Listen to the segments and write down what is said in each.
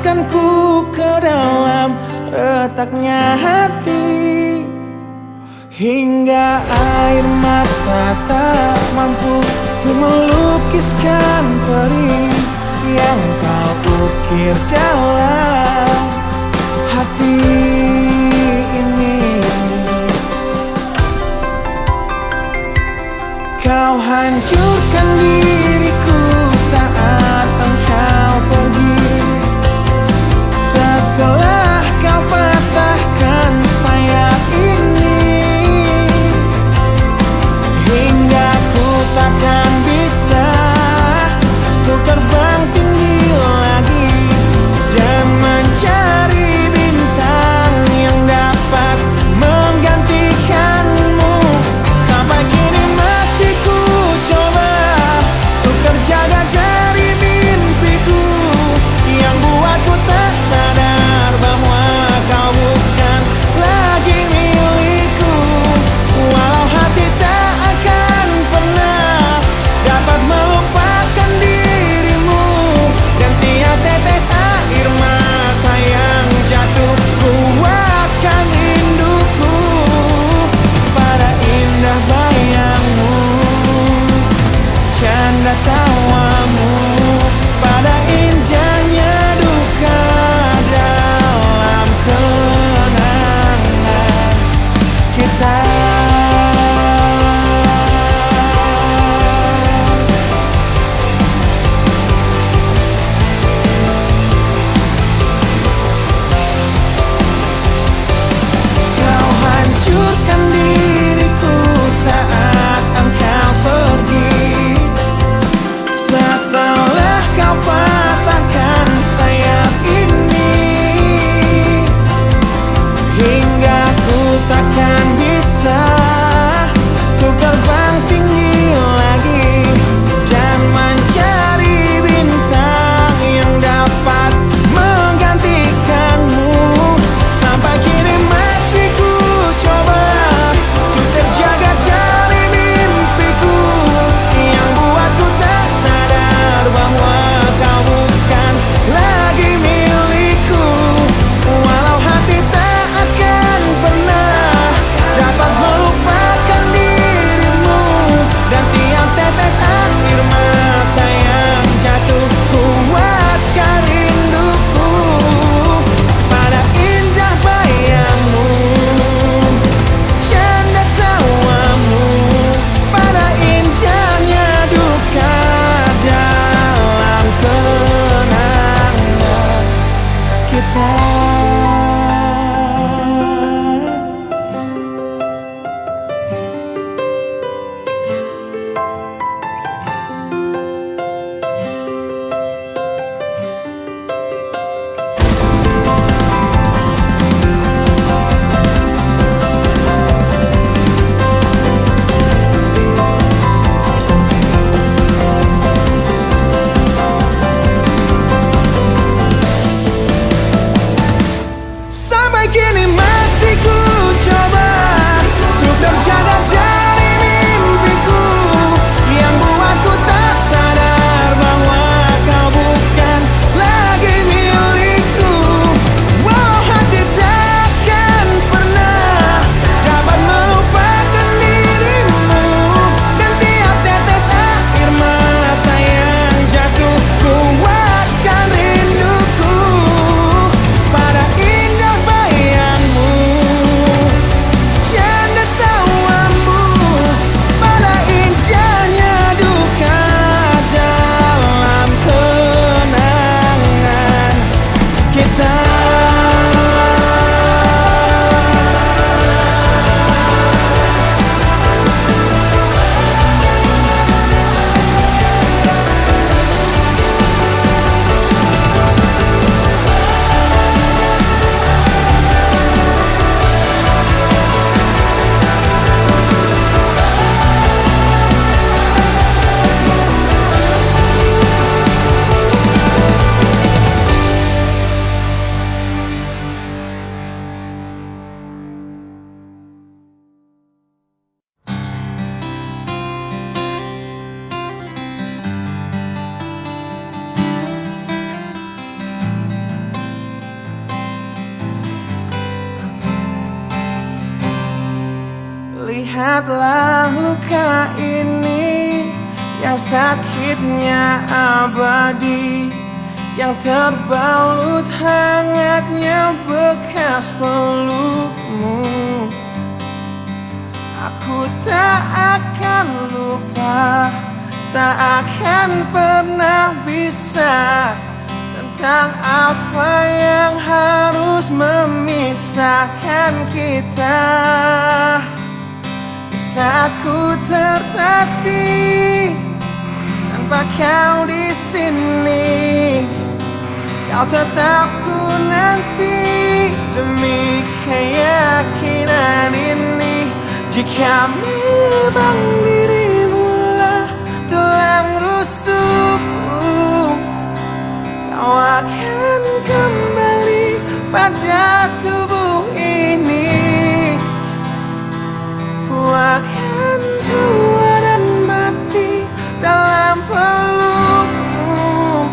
menjebloskanku ke dalam retaknya hati, hingga air mata tak mampu untuk melukiskan perih yang kau ukir dalam hati ini. Kau hancurkan diriku saat engkau pergi, setelah kau patahkan sayap ini, hingga ku takkan bisa untuk terbang tinggi lagi dan Ingatlah luka ini yang sakitnya abadi, yang terbalut hangatnya bekas pelukmu. Aku tak akan lupa, tak akan pernah bisa tentang apa yang harus memisahkan kita. Di saat ku tertatih tanpa kau di sini, kau tetap ku nanti demi keyakinan ini. Jika memang dirimu lah tulang rusukku, kau akan kembali pada tubuh ini. Ku akan tua dan mati dalam pelukmu.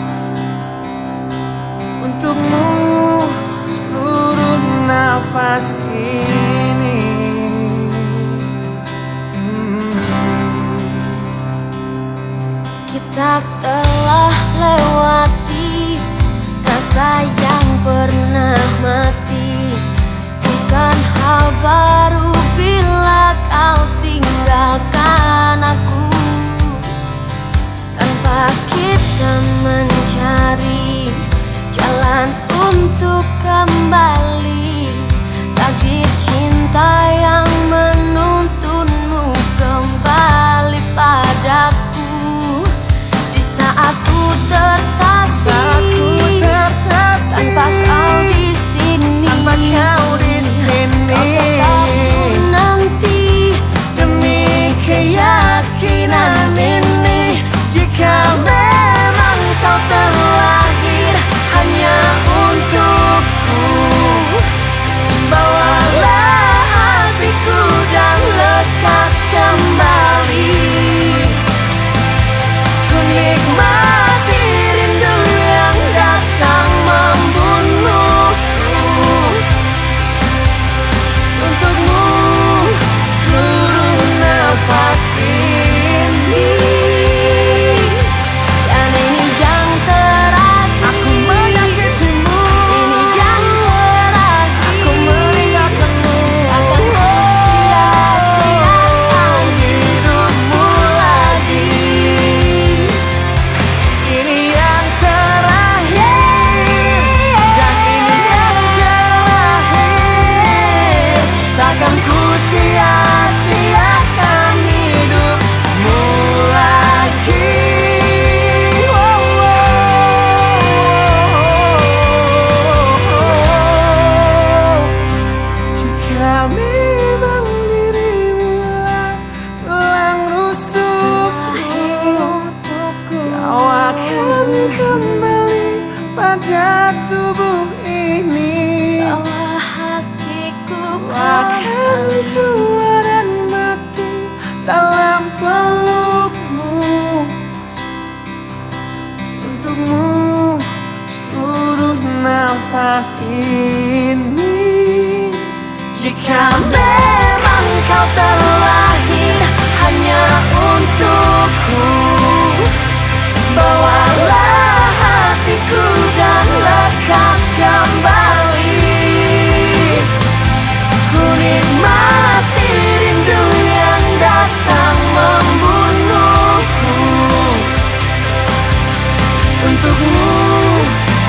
Untukmu seluruh nafas ini. Kita telah lewati rasa yang pernah mati. Bukan hal baru bila kau tinggalkan aku, tanpa kita mencari jalan untuk kembali. Takdir cinta yang menuntunmu kembali padaku. Di saat ku tertatih tanpa kau di sini, kau tetap ku nanti demi keyakinan ini. Jika memang kau terlahir hanya untukku, bawalah hatiku dan lekas kembali. Ku nikmati rindu yang datang membunuhku. Untukmu seluruh nafas ini, dan ini yang terakhir. Aku menyakitimu, ini yang terakhir. Aku meninggalkanmu, akan sia-siakan hidupmu lagi. Ini yang terakhir, dan ini yang terakhir. Takkan ku sia-siakan hidupmu lagi. Oh, oh, oh. Jika memang dirimu lah tulang rusukku, kau akan kembali pada tubuh ini. Bawa hatiku Ku akan tua dan mati dalam pelukmu. Untukmu seluruh nafas ini. Jika memang kau terlahir hanya untukku, bawalah hatiku dan lekas kembali. Ku nikmati rindu yang datang membunuhku. Untukmu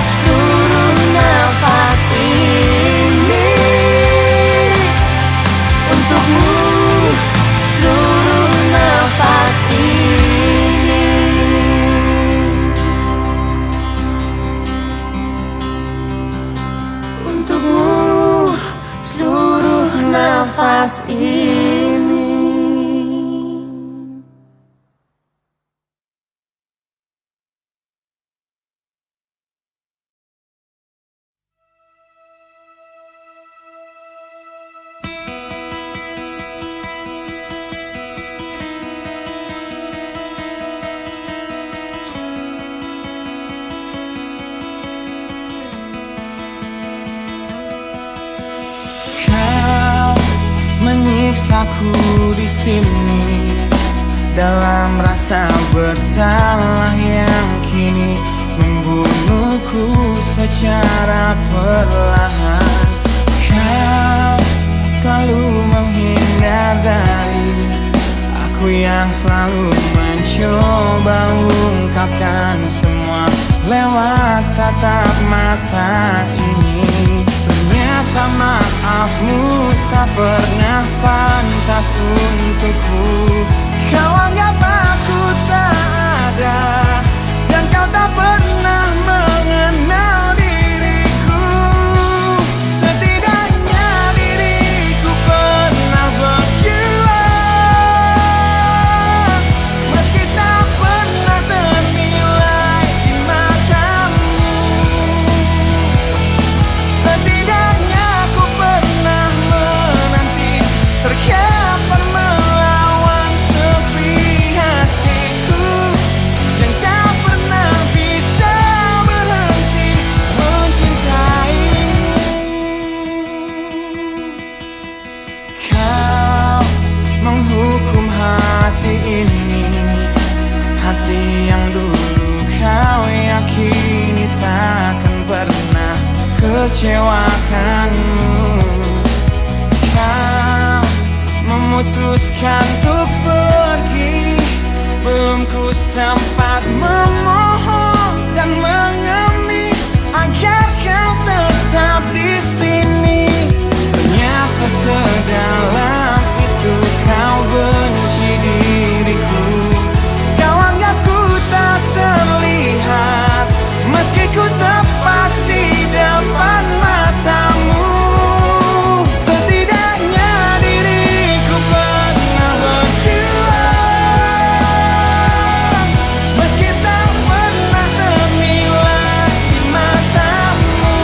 seluruh nafas ini. Untukmu seluruh nafas ini. Untukmu seluruh nafas ini. menyiksaku di sini dalam rasa bersalah yang kini membunuhku secara perlahan. Kau selalu menghindar dari aku yang selalu mencoba ungkapkan semua lewat tatap mata ini. Ternyata maafmu tak pernah pantas untukku. Kau anggap aku tak ada, dan kau tak pernah mengenal diriku. Setidaknya diriku pernah berjuang, meski tak pernah ternilai di matamu. Setidaknya aku pernah menanti, terkapar melawan sepi hatiku yang tak pernah bisa berhenti mencintaimu. Kau menghukum hati ini, hati yang dulu kau yakini takkan pernah kecewakanmu. Kau memutuskan untuk pergi, belum ku sempat memohon dan mengemis agar kau tetap di sini. Ternyata sedalam itu kau benci diriku. Kau anggap ku tak terlihat, meski ku tepat di depan matamu. Setidaknya diriku pernah berjuang, meski tak pernah ternilai di matamu.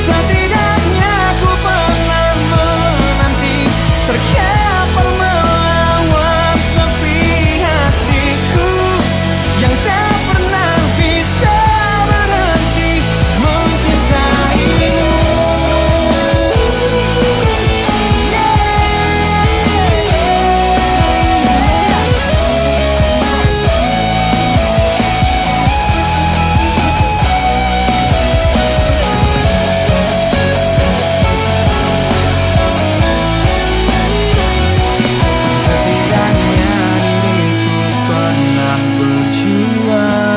Setidaknya ku pernah menanti, terkapar melawan sepi hatiku yang tak pernah bisa berhenti mencintaimu. Setidaknya diriku pernah berjuang,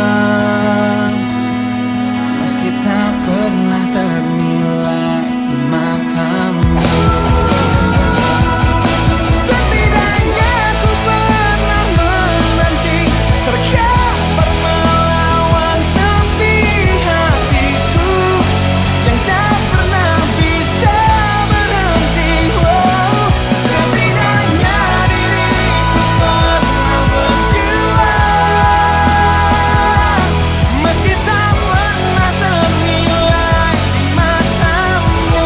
meski tak pernah ternilai di matamu. Setidaknya ku pernah menanti, terkapar melawan sepi hatiku yang tak pernah bisa berhenti. Setidaknya diriku pernah berjuang, meski tak pernah ternilai di matamu.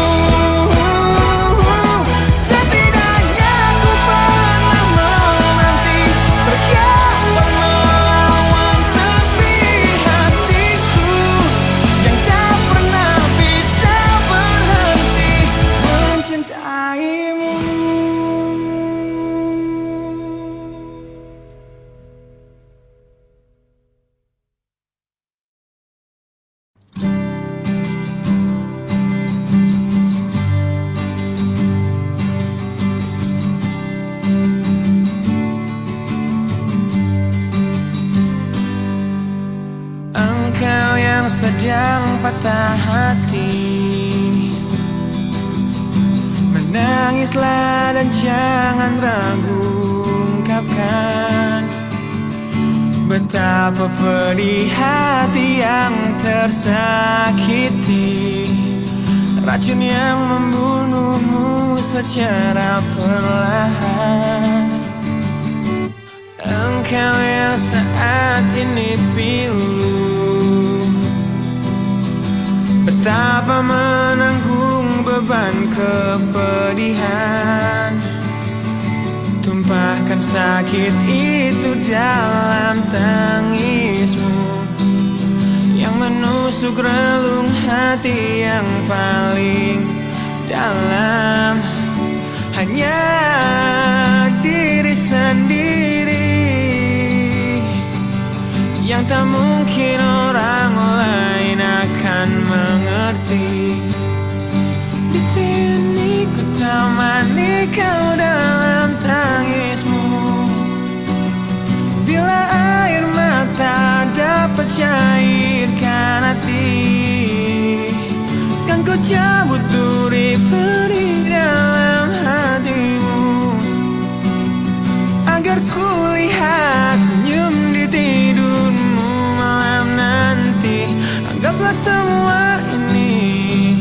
Setidaknya ku pernah menanti, terkapar melawan sepi hatiku yang tak pernah bisa berhenti mencintaimu. Engkau yang sedang patah hati, menangislah dan jangan ragu ungkapkan betapa pedih hati yang tersakiti, racun yang membunuhmu secara perlahan. Engkau yang saat ini pilu, betapa menanggung beban kepedihan, tumpahkan sakit itu dalam tangismu yang menusuk relung hati yang paling dalam. hanya diri sendiri yang tak mungkin orang lain akan mengerti. Di sini ku temani kau dalam tangismu. Bila air mata dapat cairkan hati, kan ku cabut duri perih dalam hatimu, agar ku lihat senyum di tidurmu malam nanti. Anggaplah semua ini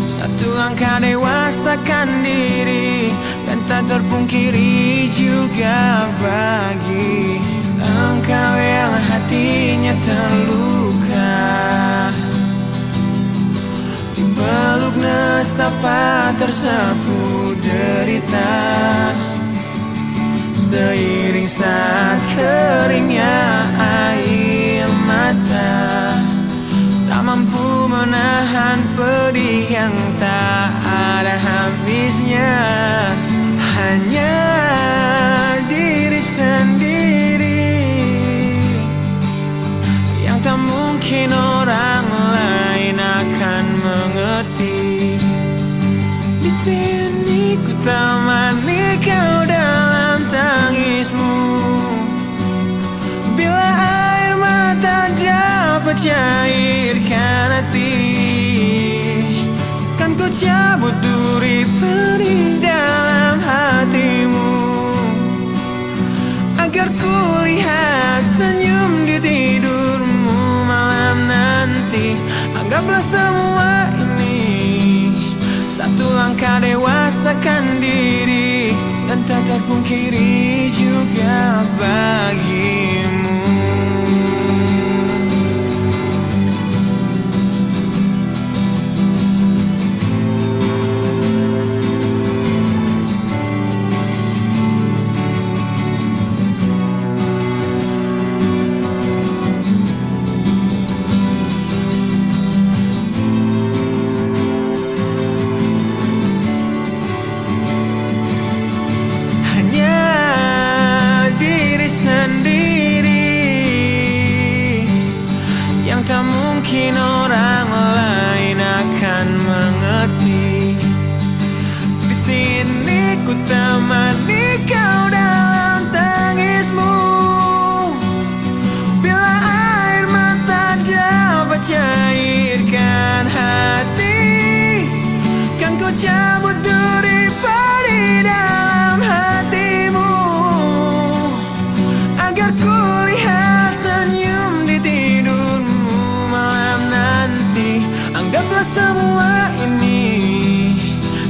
satu langkah dewasakan diri, dan tak terpungkiri juga bagi engkau yang hatinya terluka. Dipeluk nestapa tersapu derita, seiring saat keringnya air mata, tak mampu menahan pedih yang tak ada habisnya. Hanya diri sendiri yang tak mungkin orang lain akan mengerti. Di sini ku temani kau dalam tangismu. Bila air mata dapat cairkan hati, kan ku cabut duri perih dalam hatimu, agar ku lihat senyum di tidurmu malam nanti. Anggaplah semua ini satu langkah dewasakan diri, dan tak terpungkiri juga bagimu. Tak mungkin orang lain akan mengerti. Di sini ku temani kau dalam tangismu. Bila air mata dapat cairkan hati, kan ku cabut duri perih dalam hatimu, agar ku lihat senyum di tidurmu malam nanti. Anggaplah semua ini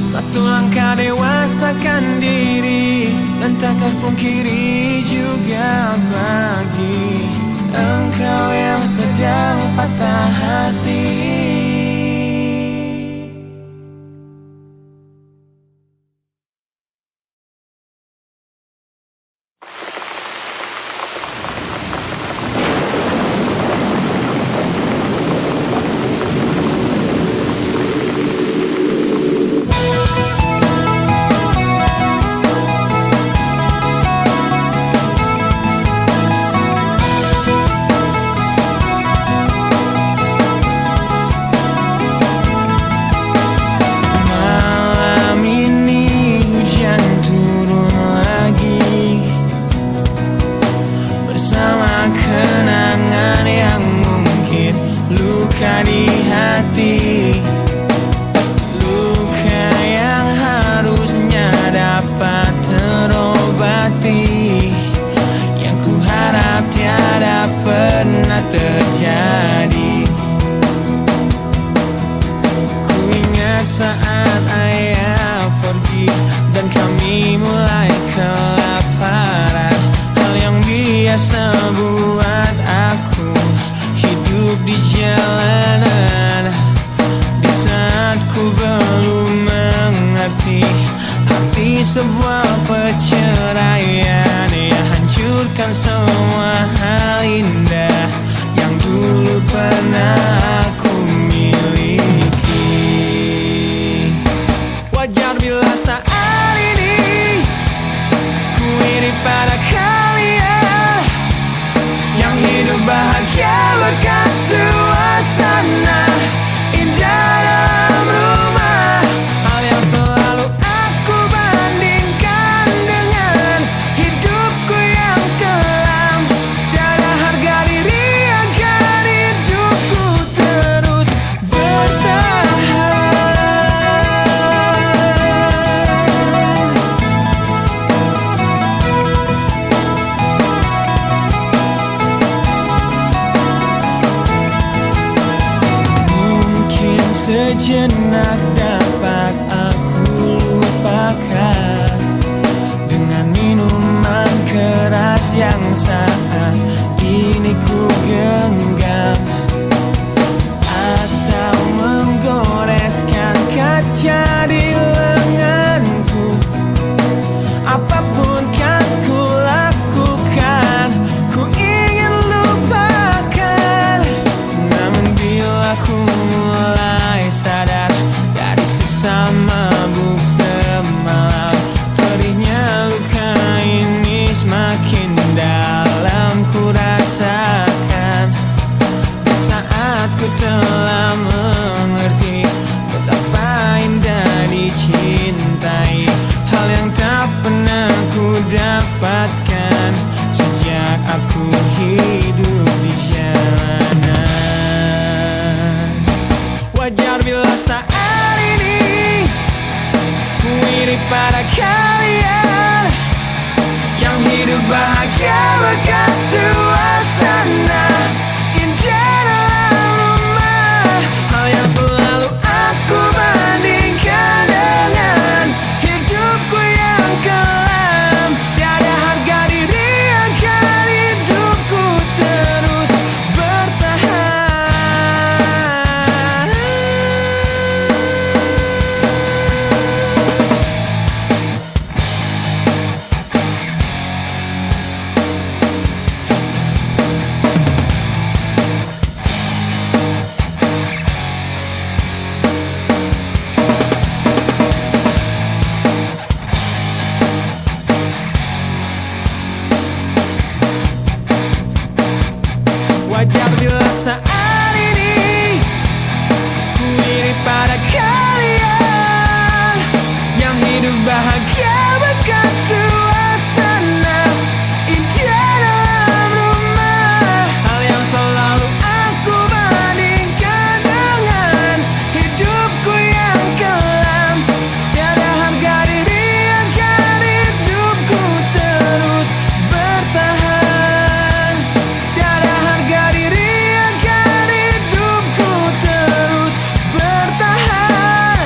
satu langkah dewasakan diri, dan tak terpungkiri juga bagi engkau yang sedang patah hati. Sebuah perceraian yang hancurkan semua hal indah yang dulu pernah aku miliki. Wajar bila saat ini sejenak dapat aku lupakan dengan minuman keras yang saat ini ku genggam, atau menggoreskan kaca di lenganku. Apapun kan ku lakukan, ku ingin lupakan. Namun bila ku mulai sadar dari sisa mabuk semalam, perihnya luka ini semakin dalam ku rasakan. Di saat ku telah mengerti betapa indah dicintai, hal yang tak pernah ku dapatkan sejak aku hidup di jalanan. Wajar bila saat ini ku iri pada kalian yang hidup bahagia bekas suasana indah dalam rumah. Hal yang selalu aku bandingkan dengan hidupku yang kelam. Tiada harga diri akan hidupku terus bertahan. Wajar bila saat ini ku iri pada kalian yang hidup bahagia bekas suasana indah dalam rumah. Hal yang selalu aku bandingkan dengan hidupku yang kelam. Tiada harga diri akan hidupku terus bertahan. Tiada harga diri akan hidupku terus bertahan.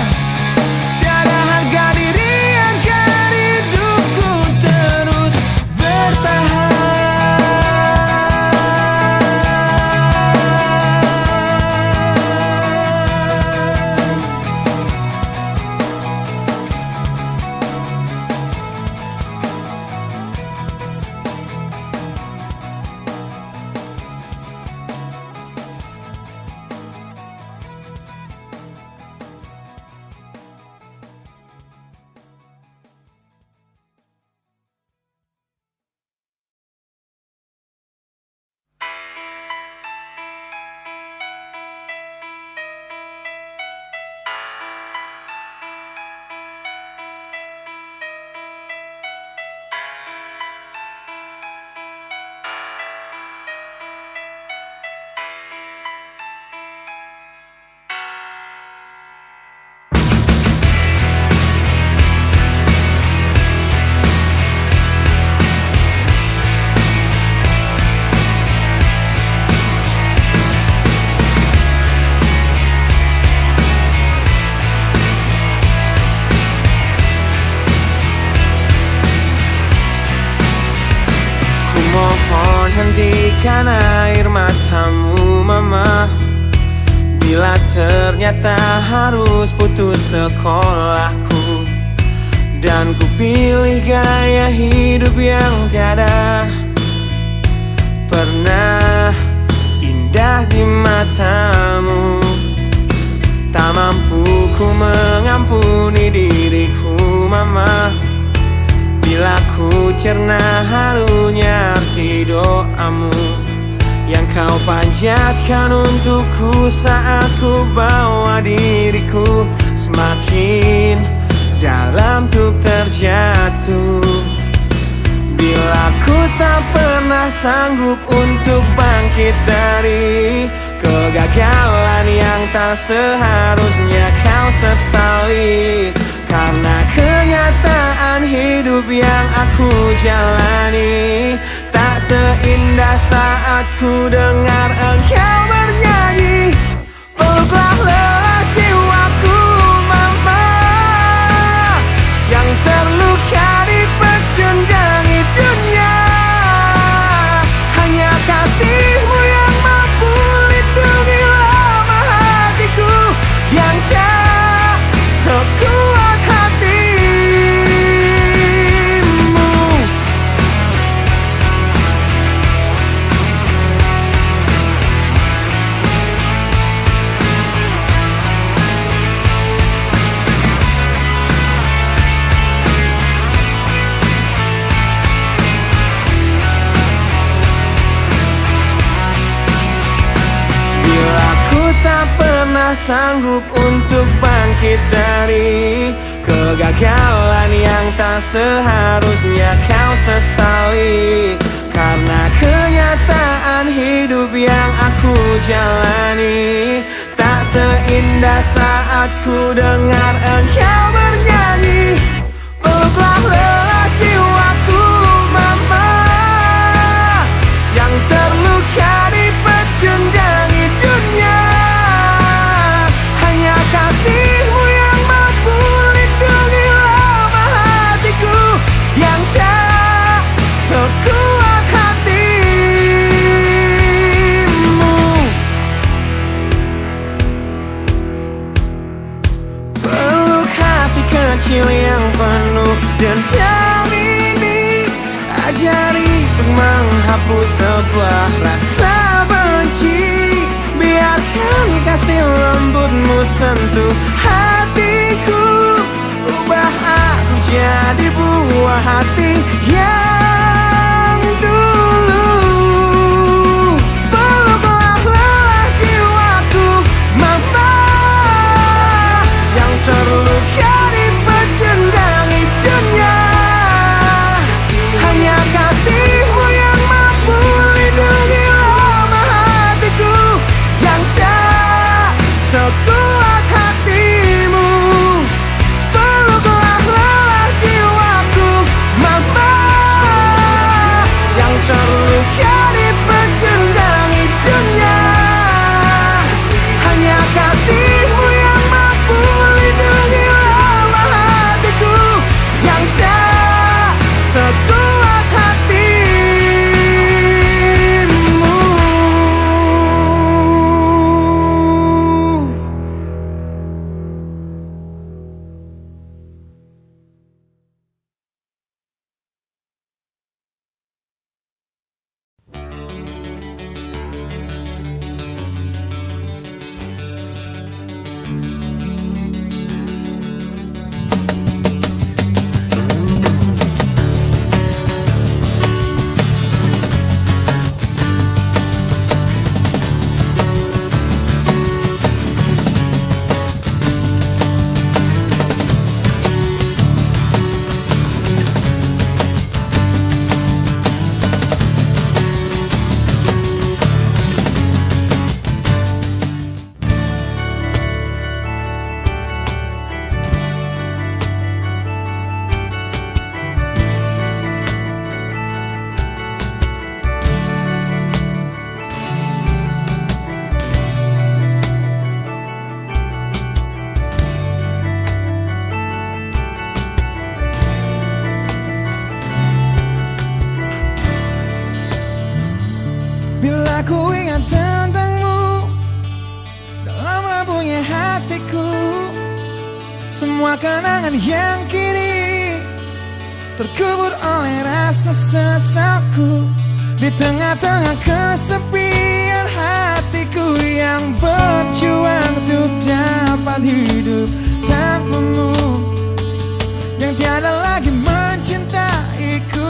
Tiada harga diri akan hidupku terus bertahan. Mohon hentikan air matamu mama, bila ternyata harus putus sekolahku, dan ku pilih gaya hidup yang tiada pernah indah di matamu. Tak mampu ku mengampuni diriku mama, bila ku cerna harunya arti doamu yang kau panjatkan untukku saat ku bawa diriku semakin dalam untuk terjatuh. Bila ku tak pernah sanggup untuk bangkit dari kegagalan yang tak seharusnya kau sesali, karena kenyataan hidup yang aku jalani tak seindah saat ku dengar engkau bernyanyi. Peluklah lelah jiwa tak sanggup untuk bangkit dari kegagalan yang tak seharusnya kau sesali. Karena kenyataan hidup yang aku jalani tak seindah saat ku dengar engkau bernyanyi. Peluklah lelah jiwaku mama, yang terluka dipecundangi dunia. Hanya kasihmu yang mampu lindungi lemah hatiku yang tak sekuat hatimu. Peluk hati kecil yang penuh dendam ini, ajari untuk menghapus sebuah rasa benci. Biarkan kasih lembutmu sentuh hatiku, ubah aku jadi buah hati yang dulu. Peluklah lelah jiwaku mama, yang terluka dipecundangi dunia. Hanya kasihmu yang mampu lindungi lemah hatiku yang tak sekuat hatimu. Peluklah lelah jiwaku mama, yang terluka dipecundangi dunia. Hanya kasihmu yang mampu lindungi lemah hatiku yang tak sekuat hatimu. Bila ku ingat tentangmu dalam rapuhnya hatiku, semua kenangan yang kini terkubur oleh rasa sesalku. Di tengah-tengah kesepian hatiku yang berjuang untuk dapat hidup tanpamu, yang tiada lagi mencintaiku.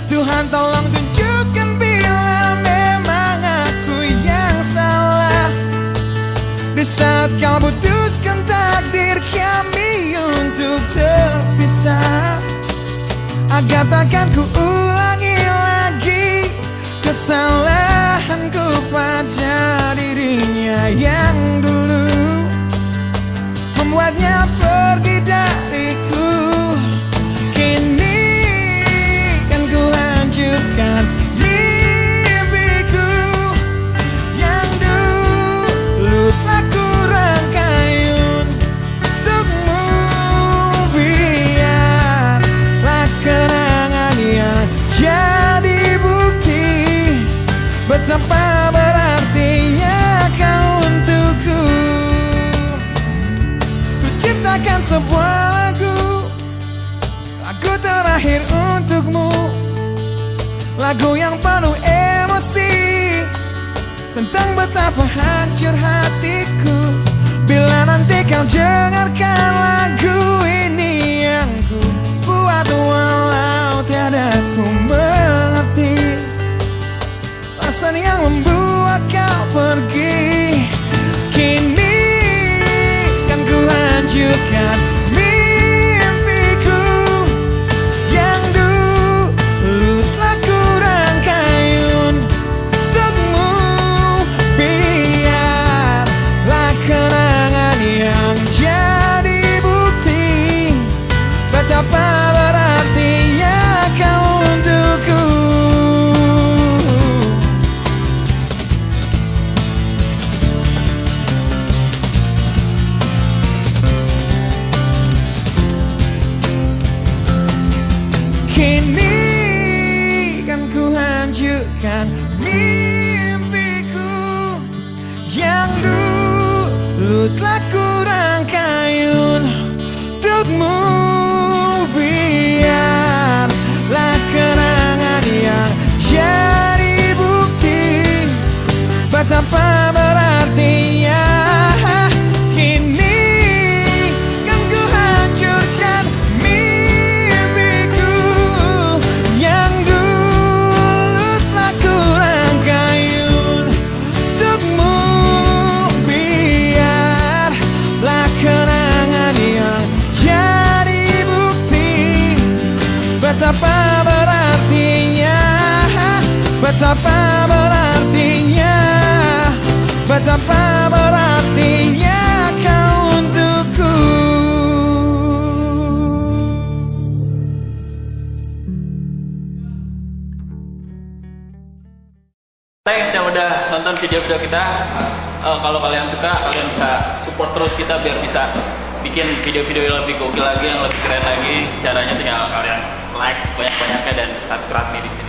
Tuhan tolong tunjukkan bila memang aku yang salah, di saat kau putuskan takdir kami untuk terpisah, agar takkan ku ulangi lagi kesalahanku pada dirinya yang dulu membuatnya pergi dariku. Kini kan ku hancurkan mimpiku yang dulu telah ku rangkai untukmu. Biarlah kenangan yang jadi bukti betapa berartinya kau untukku. Ku ciptakan sebuah lagu terakhir untukmu, lagu yang penuh emosi tentang betapa hancur hatiku. Bila nanti kau dengarkan lagu ini yang ku buat, walau tiada ku mengerti alasan yang membuat kau pergi. Kini Kini kan ku hancurkan mimpiku yang dulu telah ku rangkai untukmu. Biarlah kenangan yang jadi bukti betapa berartinya. Kini kan ku hancurkan mimpiku yang dulu telah ku rangkai untukmu. Biarlah kenangan yang jadi bukti betapa berartinya, betapa berartinya, betapa berartinya kau untukku. Thanks yang udah nonton video-video kita. Kalau kalian suka, kalian bisa support terus kita biar bisa bikin video-video yang lebih gokil lagi, yang lebih keren lagi. Caranya tinggal kalian like banyak-banyaknya dan subscribe nih di sini.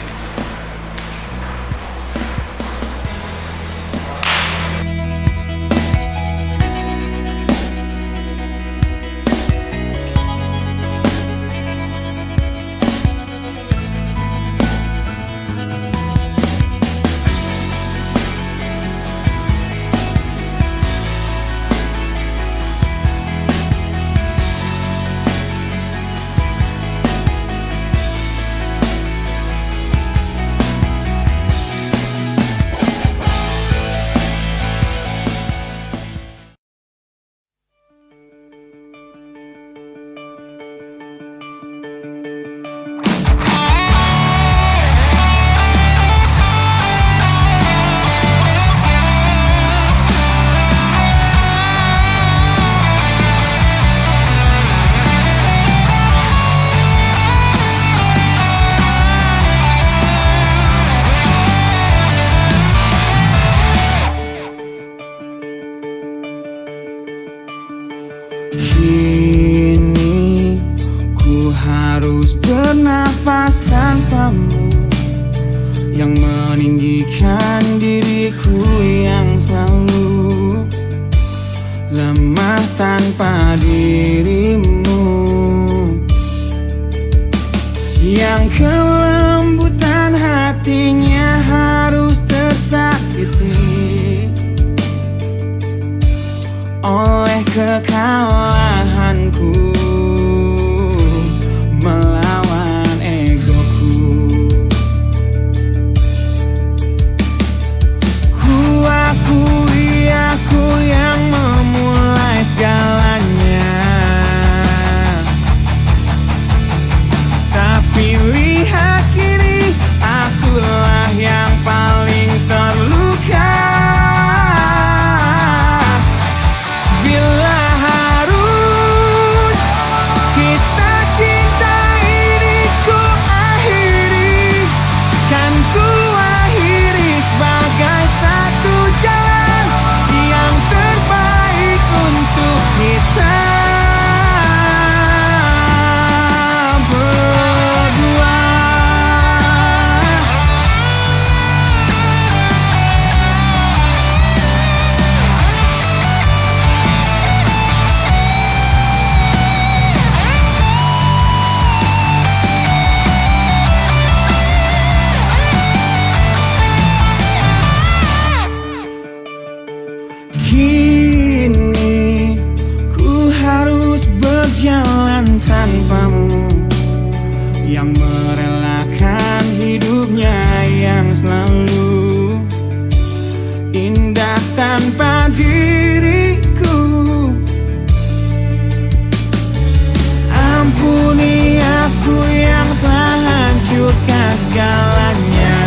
Kini ku harus bernafas tanpamu, yang meninggikan diriku yang selalu lemah tanpa dirimu, yang kelembutan hatinya harus tersakiti oleh kekalahanku melawan egoku. Ku akui aku yang memulai segalanya, tapi lihat kini akulah yang paling terluka. Bila harus kita cinta ini ku akhiri, kan ku akhiri sebagai satu jalan yang terbaik untuk kita berdua. Kini ku harus berjalan tanpamu, yang merelakan hidupnya yang selalu indah tanpa diriku. Ampuni aku yang telah hancurkan segalanya.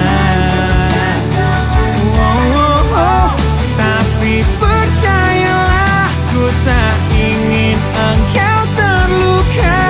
Tapi percayalah, ku tak ingin engkau terluka.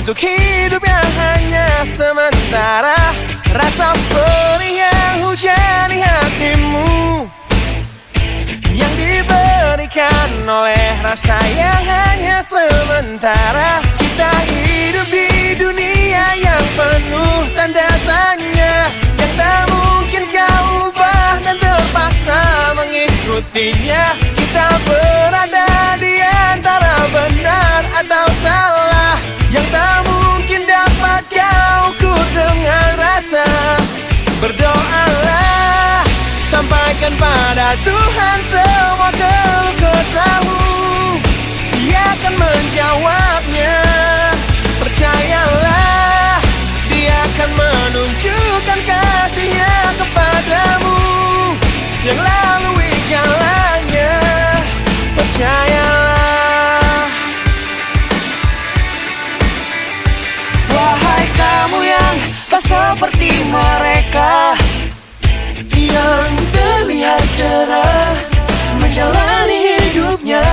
untuk hidup yang hanya sementara. Rasa perih yang hujani hatimu, yang diberikan oleh rasa yang hanya sementara. Kita hidup di dunia yang penuh tanda tanya, yang tak mungkin kau ubah dan terpaksa mengikutinya. Kita berada di antara benar atau salah, yang tak mungkin dapat kau ukur dengan rasa. Berdoalah, sampaikan pada Tuhan semua keluh kesahmu, Dia akan menjawabnya. Percayalah, Dia akan menunjukkan kasih-Nya kepadamu, yang lalui jalannya. Percayalah. Wahai kamu yang tak seperti mereka, yang terlihat cerah menjalani hidupnya,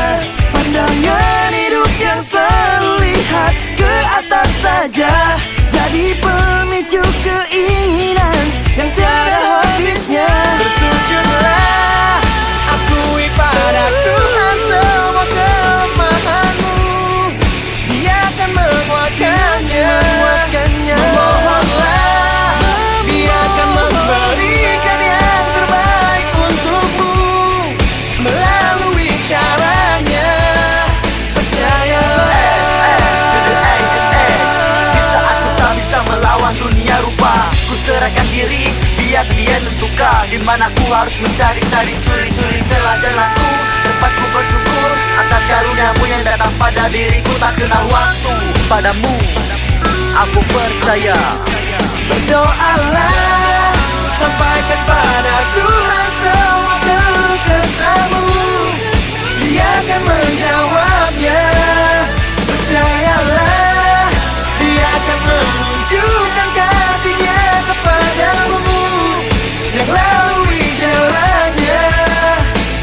pandangan hidup yang selalu lihat ke atas saja, jadi pemicu keinginan yang tiada habisnya. Bersujudlah, akui pada Tuhan semua kelemahanmu, Dia akan menguatkannya. Memohonlah, Dia akan memberikan yang terbaik untukmu melalui caranya. Percayalah. Di saat ku tak bisa melawan dunia rupa, ku serahkan diri, biar Dia tentukan di mana ku harus mencari-cari, curi-curi celah jalanku. Tempat ku bersyukur atas karunia-Mu yang datang pada diriku, tak kenal waktu. Padamu aku percaya. Berdoalah, sampaikan pada Tuhan semua keluh kesahmu, Dia akan menjawabnya. Percayalah, Dia akan menunjukkan kasih-Nya kepadamu, yang lalui jalannya.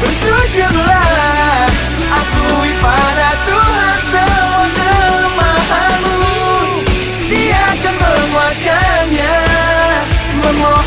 Bersujudlah, akui pada Tuhan semua kelemahanmu, Dia akan menguatkannya. Memohon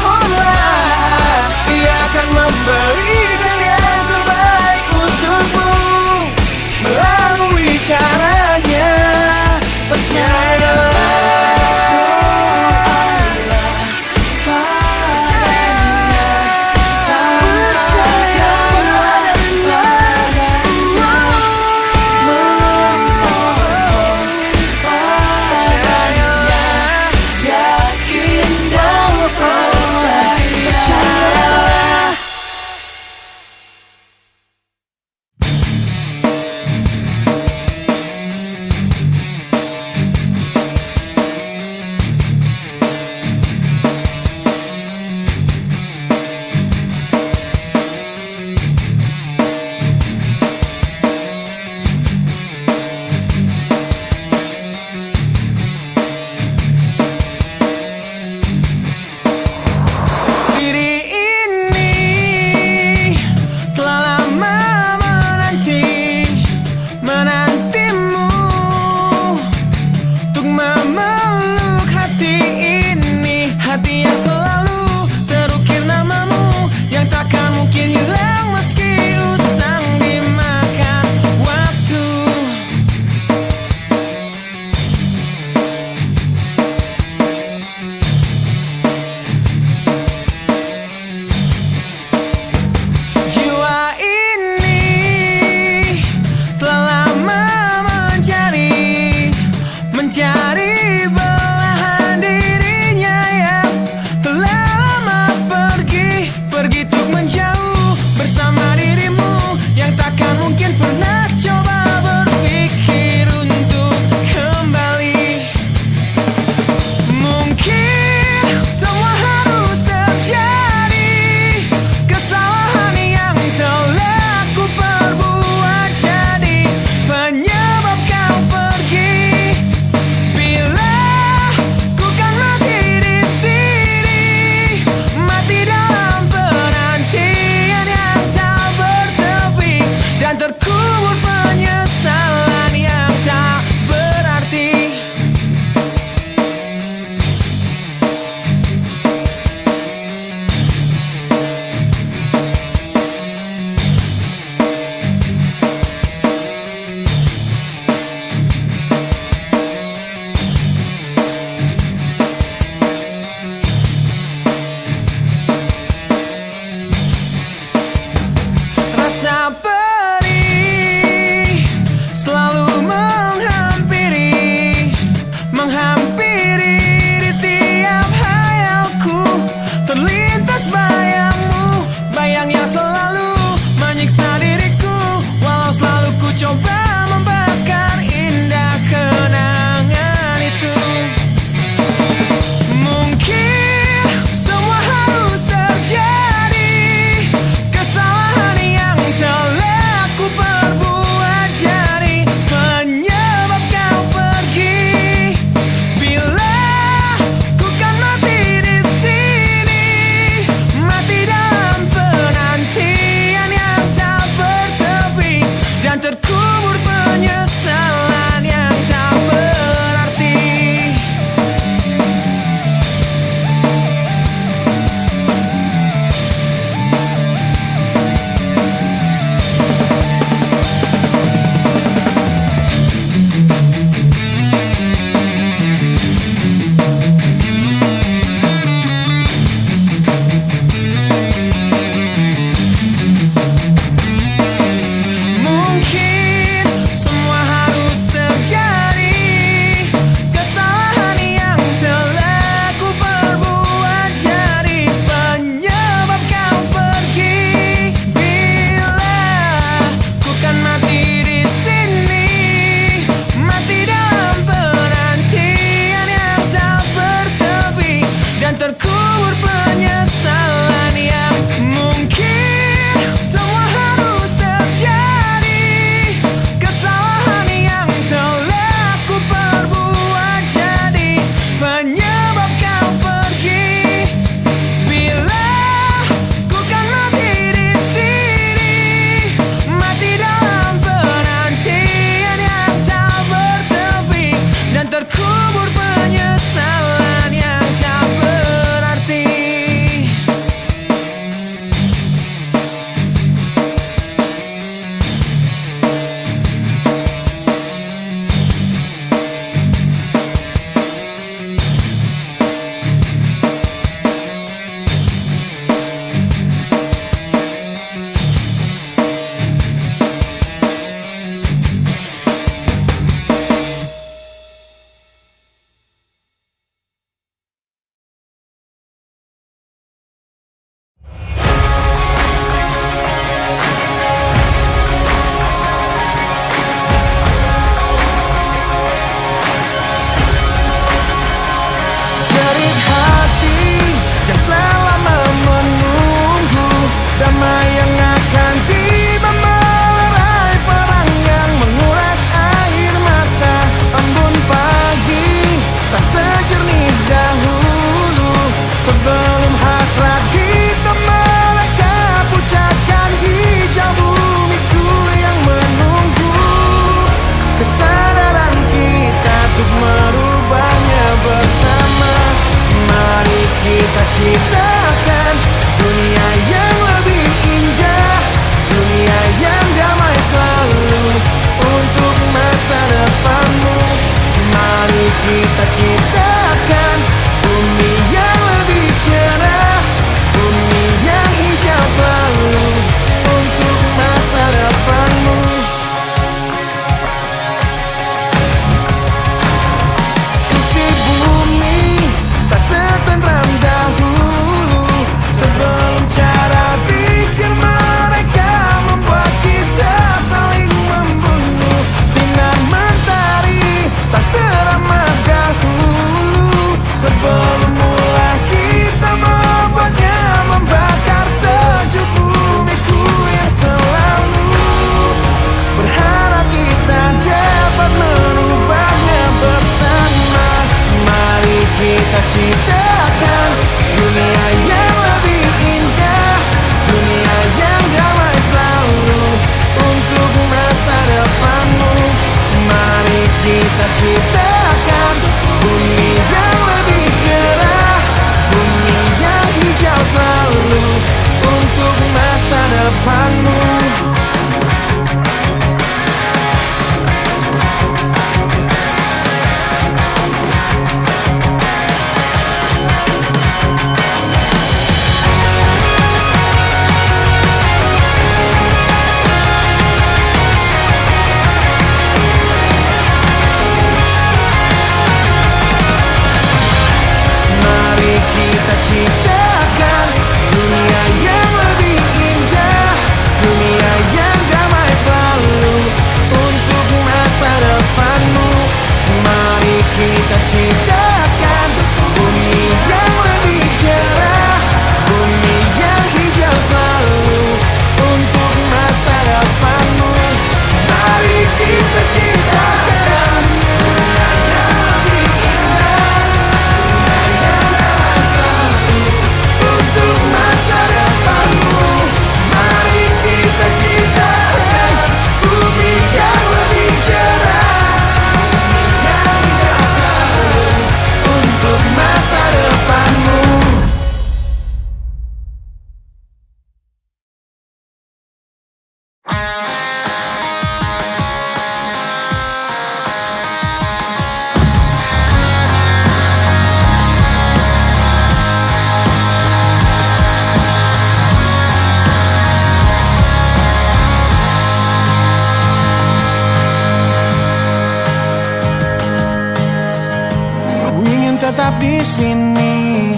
di sini.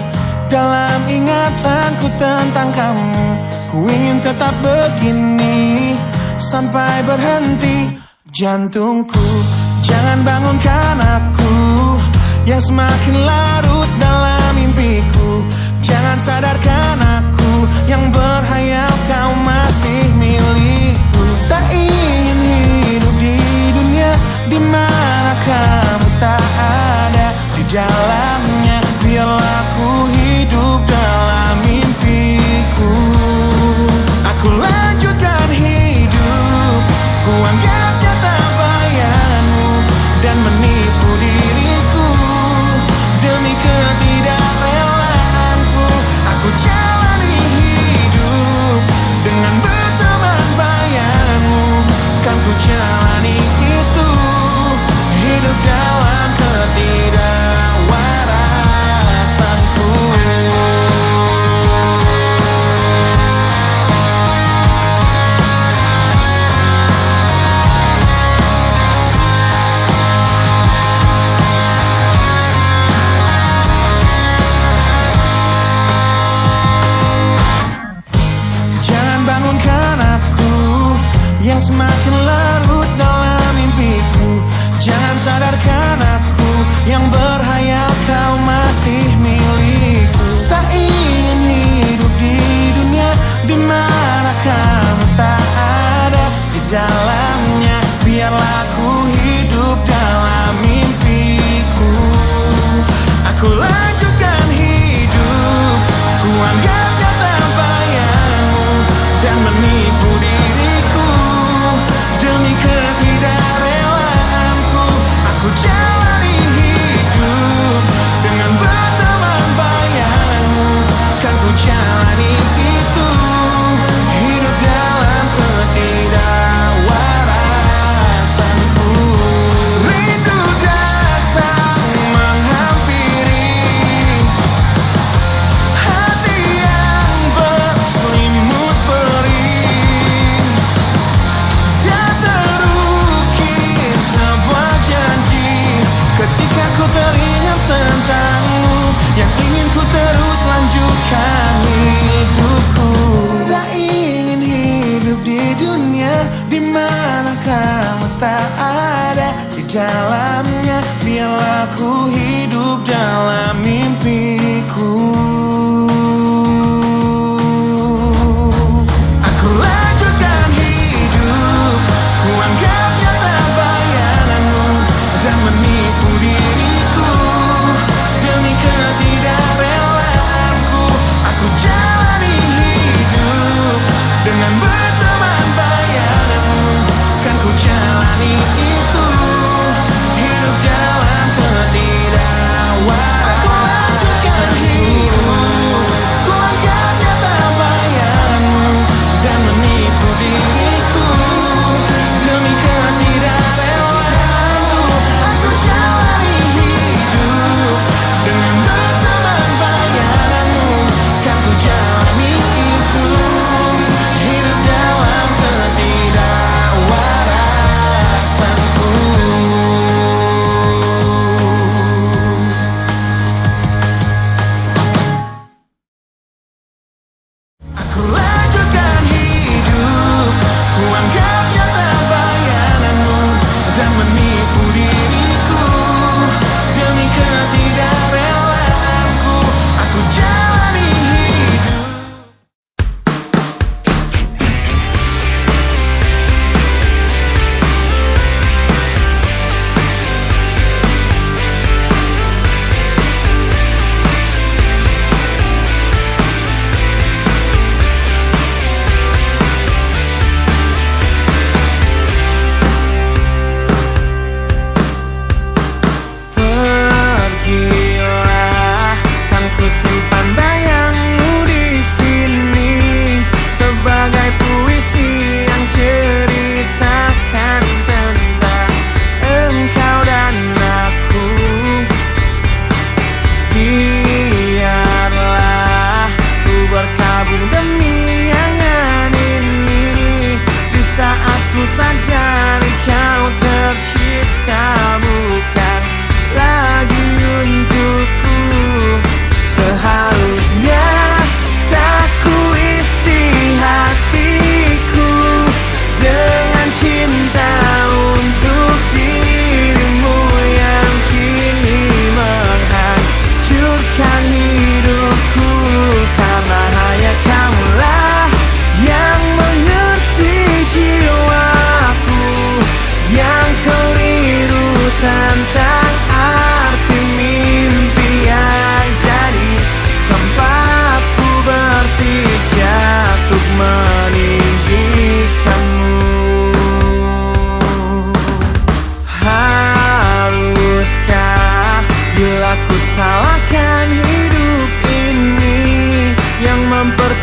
Dalam ingatanku tentang kamu, ku ingin tetap begini sampai berhenti jantungku. Jangan bangunkan aku yang semakin larut dalam mimpiku. Jangan sadarkan aku yang berhayal kau masih milikku. Tak ingin hidup di dunia di mana kamu tak ada di dalamnya. Biarlah ku hidup dalam mimpiku. Aku lanjutkan hidup, ku anggap nyata bayanganmu dan menipu diriku demi ketidakrelaanku. Aku jalani hidup dengan berteman bayanganmu. Kan ku jalani itu, hidup dalam ketidakwarasanku. Jangan bangunkan aku yang semakin larut dalam mimpiku. Jangan sadarkan aku yang berhayal kau masih milikku. Tak ingin hidup di dunia di mana kamu tak ada di dalamnya. Biarlah ku hidup dalam mimpiku. Aku lanjutkan hidup, ku anggap nyata bayanganmu dan menipu diriku demi ketidakrelaanku. Aku jalani hidup dengan berteman bayanganmu. Kan ku jalani itu, hidup dalam ketidakwarasanku. Rindu datang menghampiri hati yang berselimut perih.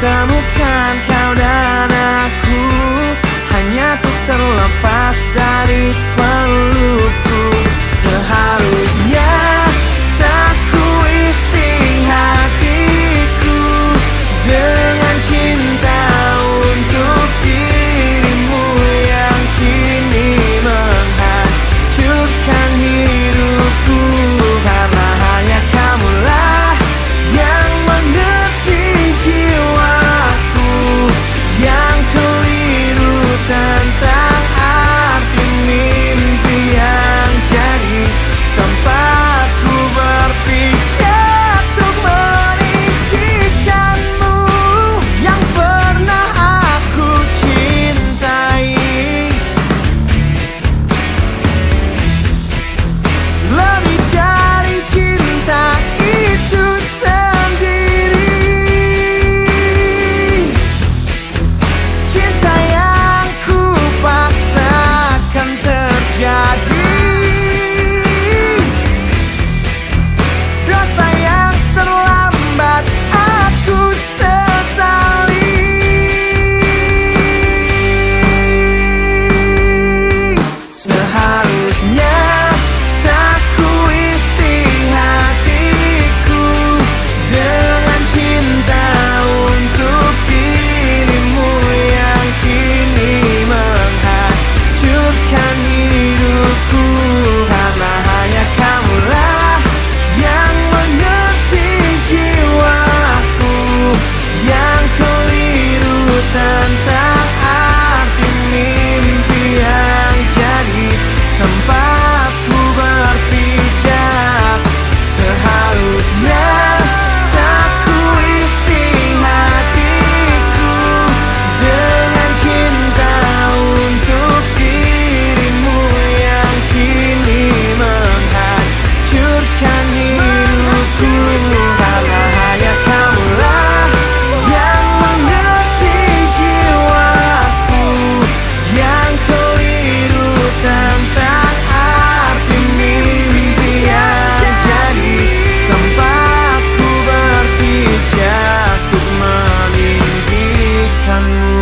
temukan kau dan aku, hanya untuk terlepas dari pelukku. Seharusnya tak ku isi hatiku dengan cinta untuk dirimu yang kini menghancurkan hidupku. Karena hanya kamulah yang mengerti jiwaku, yang keliru tentang arti mimpi yang jadi tempatku berpijak untuk meninggikanmu yang pernah aku cintai. Lebih dari cinta itu sendiri, cinta yang ku paksakan terjadi, dosa yang terlambat aku sesali. Seharusnya tak ku isi hatiku dengan cinta untuk dirimu yang kini menghancurkan hidupku. Karena hanya kamulah yang mengerti jiwaku, yang keliru tentang arti mimpi yang jadi tempatku berpijak. Seharusnya tak ku isi hatiku dengan cinta untuk dirimu yang kini menghancurkan hidupku. Karena hanya kamulah yang mengerti jiwaku, yang keliru tentang arti mimpi yang jadi tempatku berpijak untuk meninggikanmu.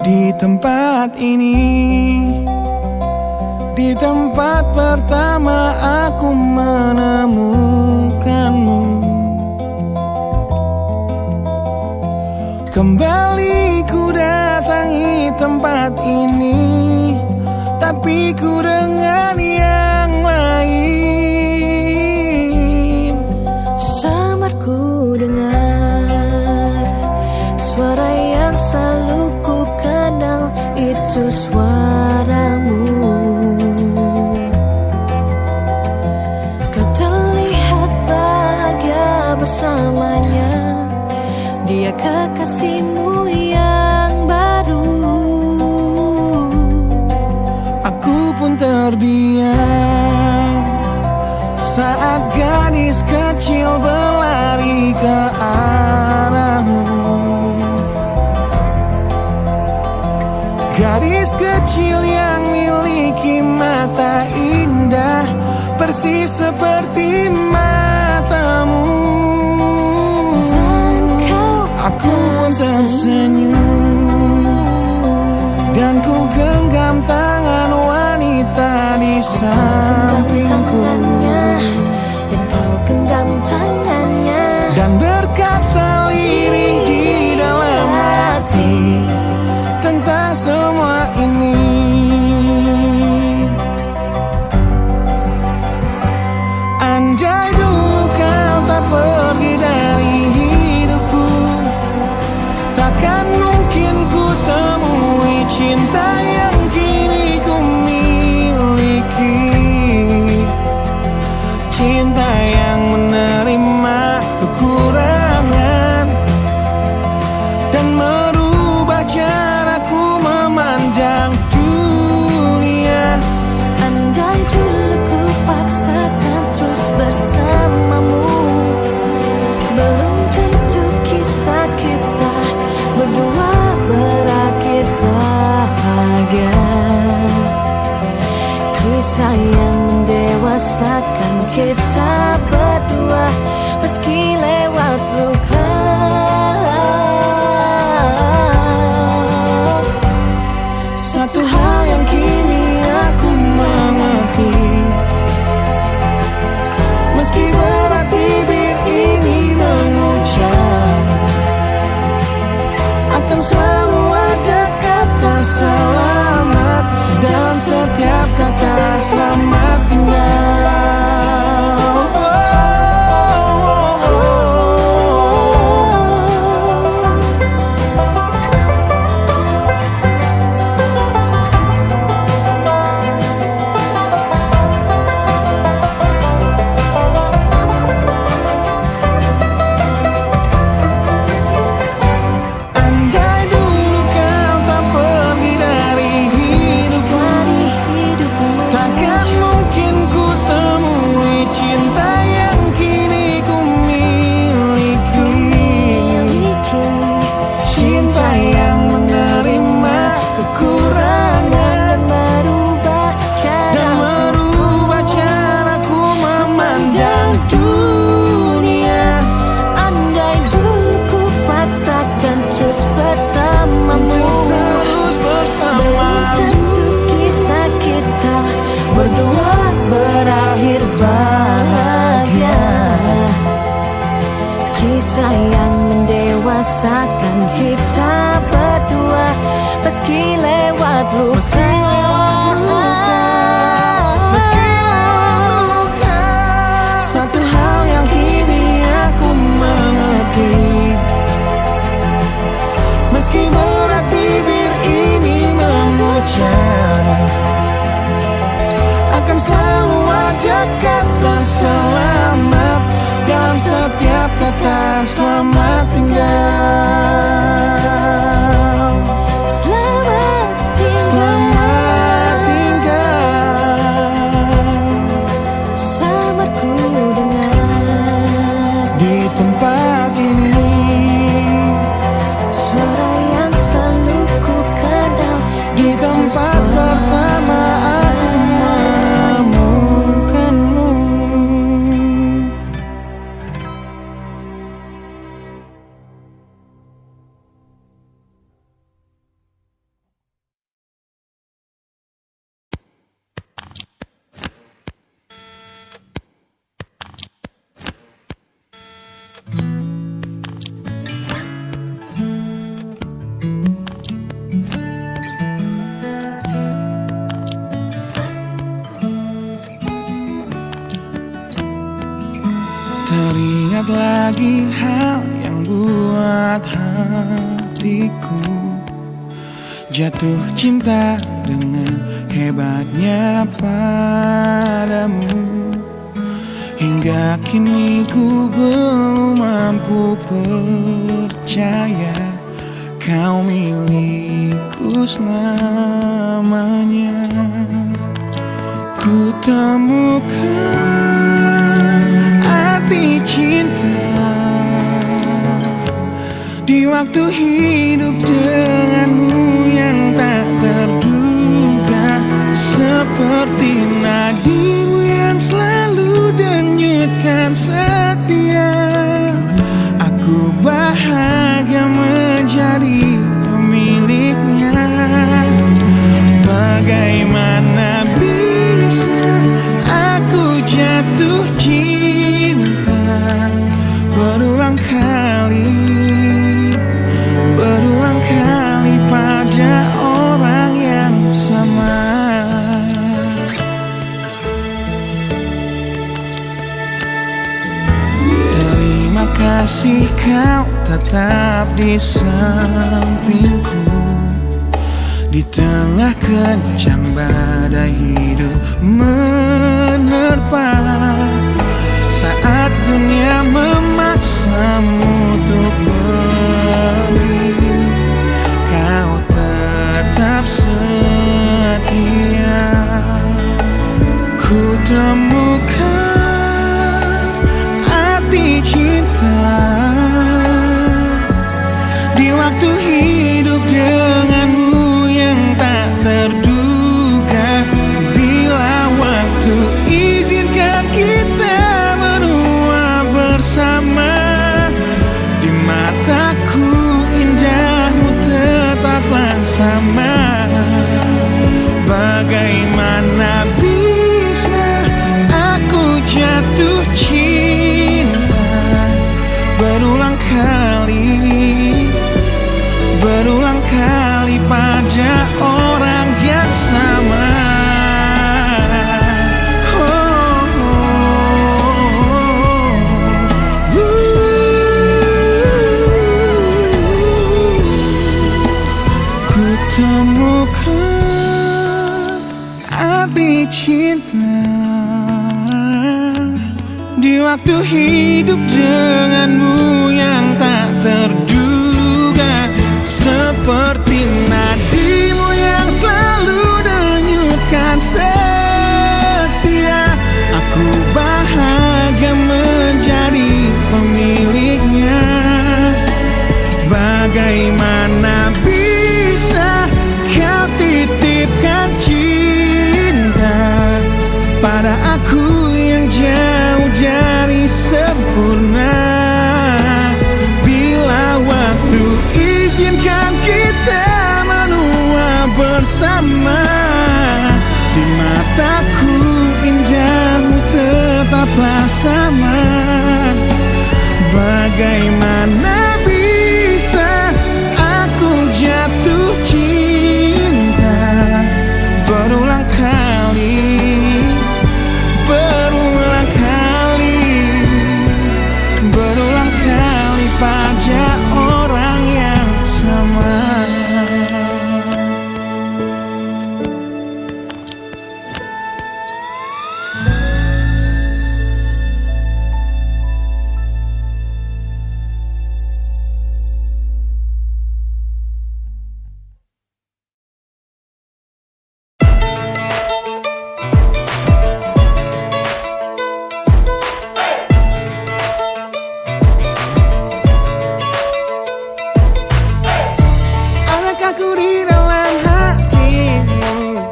Di tempat ini, di tempat pertama aku menemukanmu, kembali ku datangi tempat ini, tapi ku dengan yang lain. Samar ku dengar suara yang selalu ku kenal, itu suaramu. Kau terlihat bahagia bersamanya, dia kekasihmu yang baru. Aku pun terdiam saat gadis kecil berlari ke arahmu. Gadis kecil yang miliki mata indah, persis seperti matamu. Dan kau Aku pun tersenyum, dan ku genggam tangan wanita di sampingku, dan kau genggam tangannya, dan berkata lirih di dalam hati tentang semua ini. Andai dulu kau tak pergi dari hidupku, takkan mungkin ku temui cinta yang kini ku miliki. Cinta yang menerima kekurangan dan merubah caraku memandang dunia. andai dulu ku paksakan mendewasakan kita berdua meski lewat luka. Satu hal yang kini aku mengerti, meski berat bibir ini mengucap, akan selalu ada kata selamat dalam setiap kata selamat tinggal. Kisah yang mendewasakan kita berdua meski lewat luka. Satu hal yang kini aku mengerti, meski berat bibir ini mengucap, akan selalu ada kata selamat dalam setiap kata selamat tinggal. Selamat tinggal, Selamat tinggal. sabarku dengar Di tempat ini suara yang selalu ku kenal. di tempat pertama aku menemukanmu. Teringat lagi hal yang buat hatiku jatuh cinta dengan hebatnya padamu. Hingga kini ku belum mampu percaya kau milikku selamanya. Ku temukan arti cinta di waktu hidup denganmu yang tak terduga, seperti nadimu yang selalu denyutkan setia. Aku bahagia menjadi pemiliknya. Bagaimana bisa aku jatuh cinta berulang kali pada orang yang sama. Terima kasih kau tetap di sampingku di tengah kencang badai hidup menerpa. Saat dunia memaksamu untuk pergi, kau tetap setia. Ku temukan arti cinta di waktu hidup denganmu yang tak terduga. Bila waktu izinkan Di waktu hidup denganmu yang tak terduga, seperti nadimu yang selalu denyutkan setia, aku bahagia menjadi pemiliknya. Bagaimana bisa kau titipkan cinta pada aku yang jauh dari sempurna? Bila waktu izinkan kita menua bersama, di mataku indahmu tetaplah sama. Bagaimana bisa aku jatuh cinta berulang kali, berulang kali, berulang kali pada orang yang sama. Adakah ku di dalam hatimu,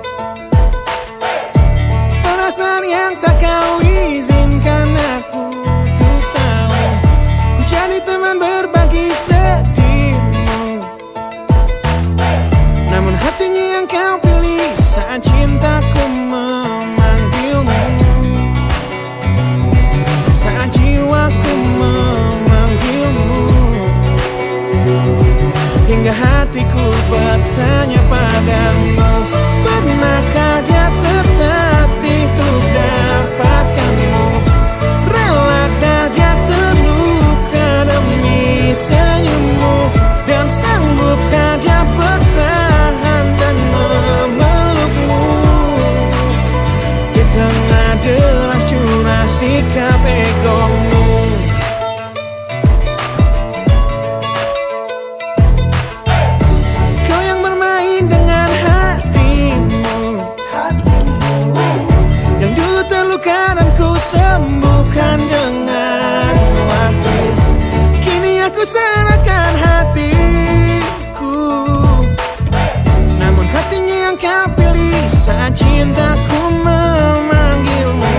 perasaan yang tak kau izinkan aku untuk tahu. Ku jadi teman berbagi sedihmu, namun hatinya yang kau pilih saat cintaku memanggilmu, saat jiwaku memanggilmu. Hingga hatiku bertanya padamu, pernahkah dia tertatih untuk dapatkanmu? Relakah dia terluka demi senyummu? Dan sanggupkah dia bertahan dan memelukmu? Di tengah deras curah sikap egomu. Sembuhkan dengan waktu, kini aku serahkan hatiku, namun hatinya yang kau pilih saat cintaku memanggilmu,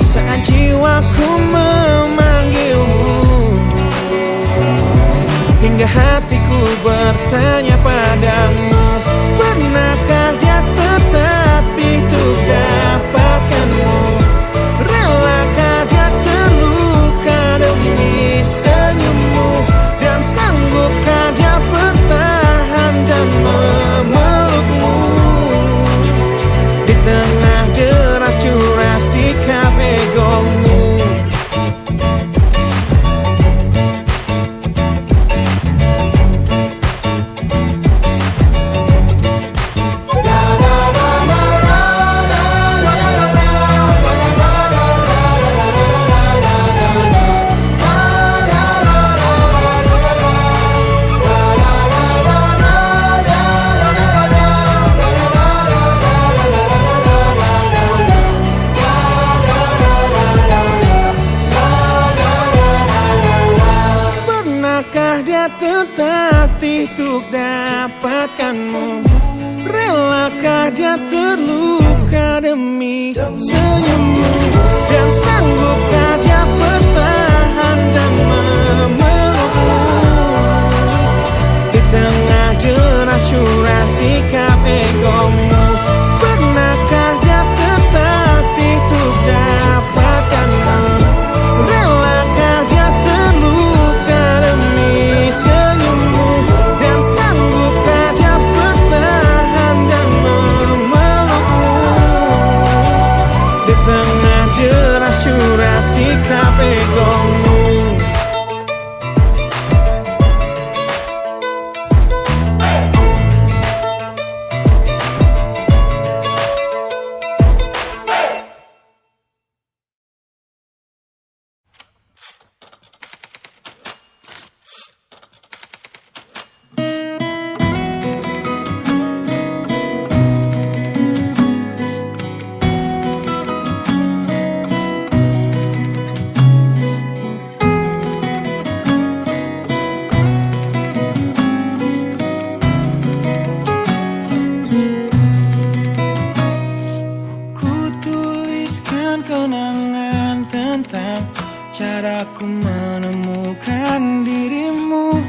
saat jiwaku memanggilmu. Hingga hatiku bertanya padamu, pernahkah dia tertatih untuk dapatkanmu? Relakah dia terluka demi senyummu? Dan sanggupkah dia bertahan dan memelukmu? Di tengah deras curah sikap egomu. Tertatih untuk dapatkanmu? Relakah dia terluka demi senyummu? Dan sanggupkah dia bertahan dan memelukmu? Di tengah deras curah sikap egomu, pernahkah dia tertatih untuk dapatkanmu? Relakah dia terluka demi senyummu? Dan sanggupkah dia bertahan dan memelukmu? Di tengah deras curah sikap egomu. kenangan tentang caraku menemukan dirimu,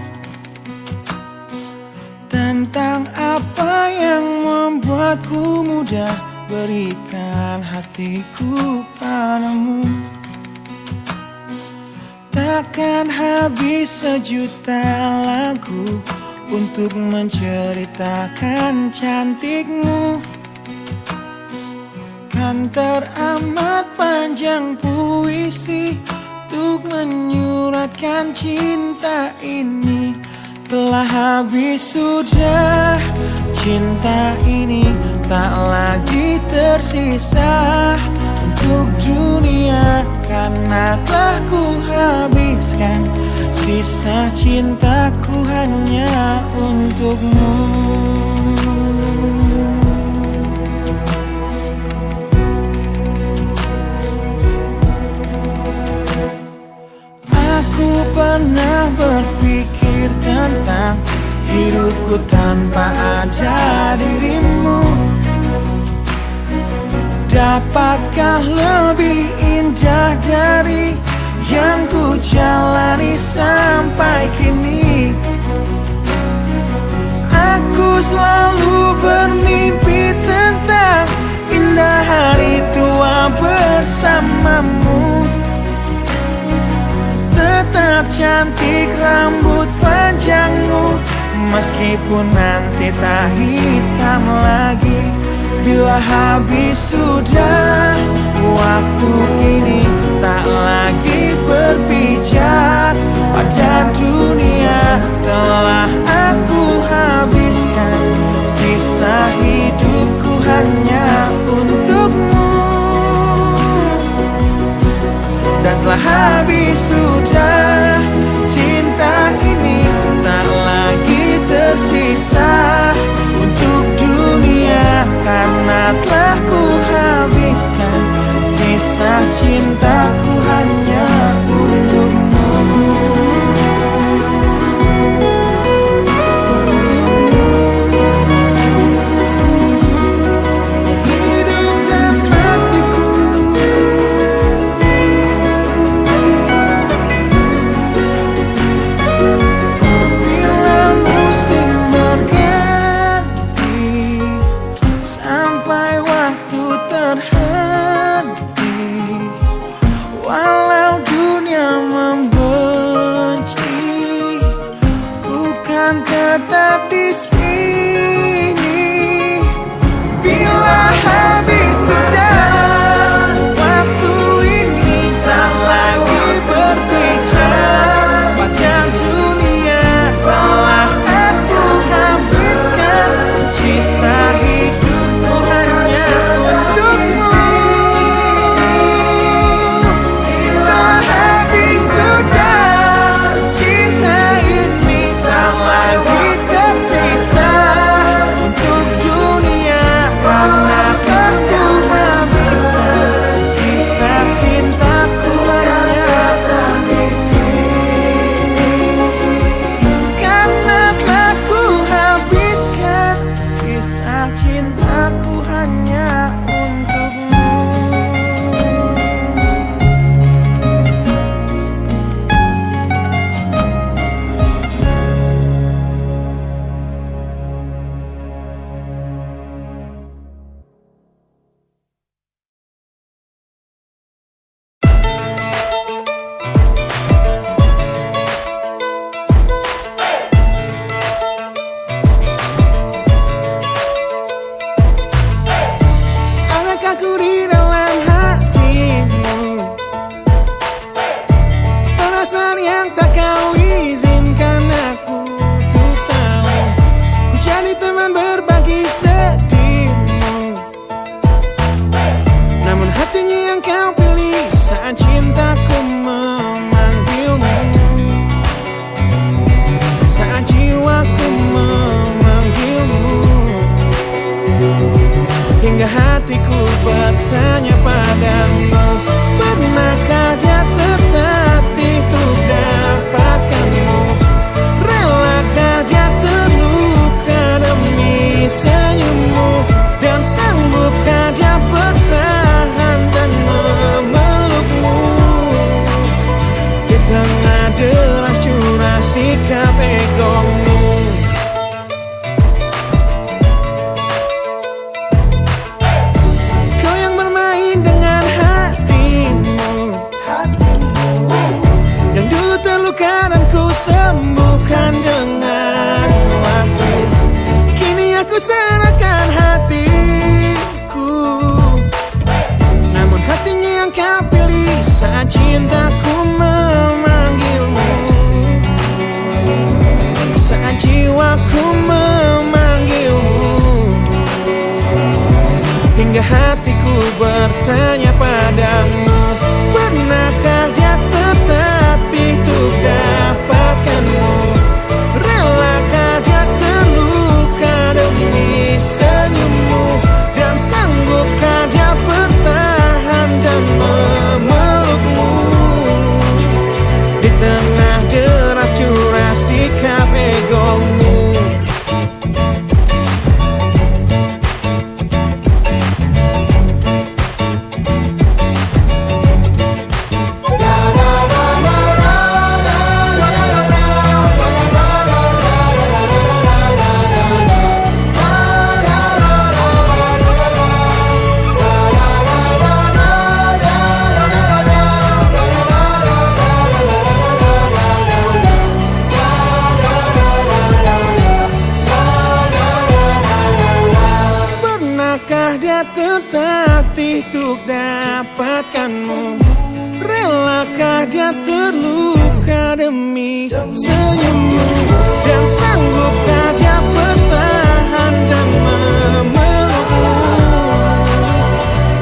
tentang apa yang membuatku mudah berikan hatiku padamu. Takkan habis sejuta lagu untuk menceritakan cantikmu. Kan teramat panjang puisi untuk menyuratkan cinta ini. Telah habis sudah cinta ini, tak lagi tersisa untuk dunia, karena telah ku habiskan sisa cintaku hanya untukmu. Aku pernah berpikir tentang hidupku tanpa ada dirimu. Dapatkah lebih indah dari yang ku jalani sampai kini? Aku selalu bermimpi tentang indah hari tua bersamamu. Tetap cantik rambut panjangmu, meskipun nanti tak hitam lagi. Bila habis sudah waktu ini, tak lagi berpijak pada dunia. Telah aku habiskan sisa hidupku hanya untukmu. Dan telah habis sudah cinta ini, tak lagi tersisa untuk dunia, karena telah ku habiskan sisa cintaku hanya untukmu. Hidup dan matiku, bila musim berganti, sampai waktu terhenti, walau dunia membenci, ku kan tetap di sini. Bila habis sudah waktu ini, tak lagi berpijak pada dunia. Telah aku habiskan sisa hidupku hanya untukmu. Bila habis sudah cinta ini, tak lagi tersisa untuk dunia, karena aku habiskan sisa cintaku hanya di sini. Karena telah ku habiskan sisa cintaku hanya untukmu. Adakah ku di dalam hatimu, perasaan yang tak kau izinkan aku untuk tahu. Ku jadi teman berbagi sedihmu, namun hatinya yang kau pilih saat cintaku memanggilmu, saat jiwaku memanggilmu. Hingga hatiku bertanya padamu, pernahkah dia tertatih untuk dapatkanmu? Relakah dia terluka demi senyummu? Dan sanggupkah dia bertahan dan sembuhkan dengan waktu. Kini aku serahkan hatiku, namun hatinya yang kau pilih saat cintaku memanggilmu, saat jiwaku memanggilmu. Hingga hatiku bertanya padamu, pernahkah dia tertatih untuk dapatkanmu? Relakah dia terluka demi senyummu? Dan sanggupkah dia bertahan dan memelukmu? Di tengah deras curah sikap egomu. Tertatih untuk dapatkanmu? Relakah dia terluka demi senyummu? Dan sanggupkah dia bertahan dan memelukmu?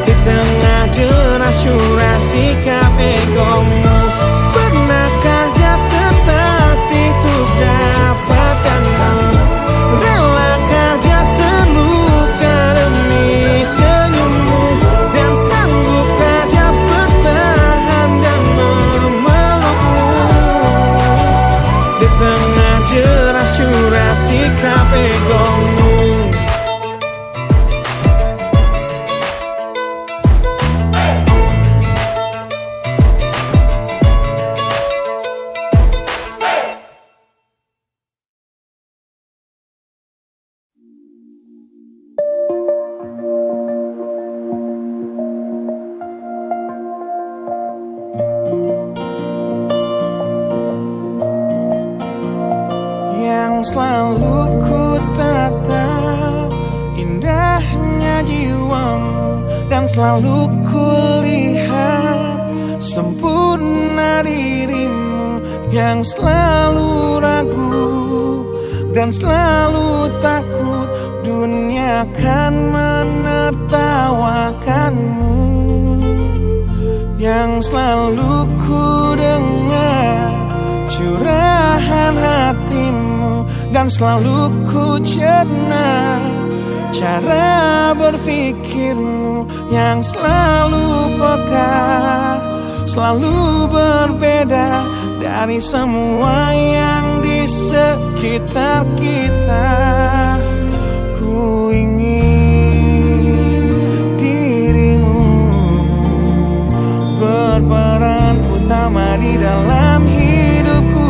Di tengah deras curah sikap egomu, pernahkah dia tertatih untuk dapatkanmu? Relakah dia terluka demi senyummu? Dan sanggupkah dia bertahan dan memelukmu? Di tengah deras curah sikap egomu. Selalu ku tatap indahnya jiwamu, dan selalu ku lihat sempurna dirimu, yang selalu ragu dan selalu takut dunia akan menertawakanmu, yang selalu ku dengar curahan hatimu, dan selalu ku cerna cara berpikirmu, yang selalu peka, selalu berbeda dari semua yang di sekitar kita. Ku ingin dirimu berperan utama di dalam hidupku.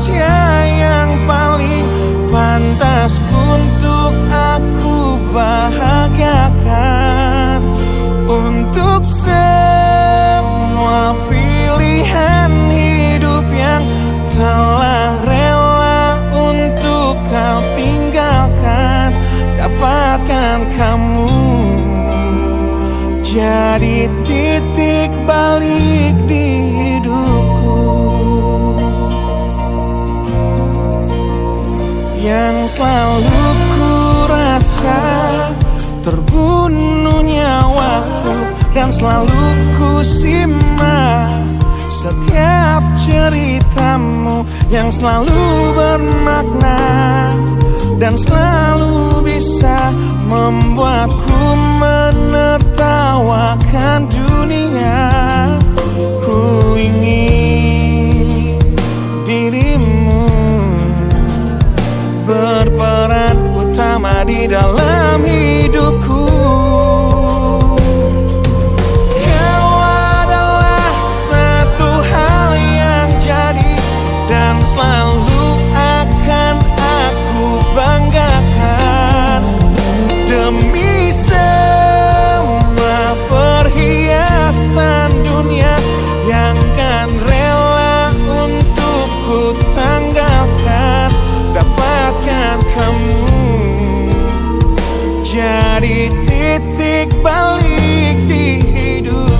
Yang paling pantas untuk aku bahagiakan, untuk semua pilihan hidup yang telah rela untuk kau tinggalkan. Dapatkan kamu jadi titik balik di hidupku, yang selalu ku rasa terbunuhnya waktu, dan selalu ku simak setiap ceritamu, yang selalu bermakna dan selalu bisa membuatku menertawakan dunia. Ku ingin dirimu berperan utama di dalam hidupku. Kau adalah satu hal yang jadi dan selalu akan aku banggakan. Demi semua perhiasan jadi titik balik di hidupku.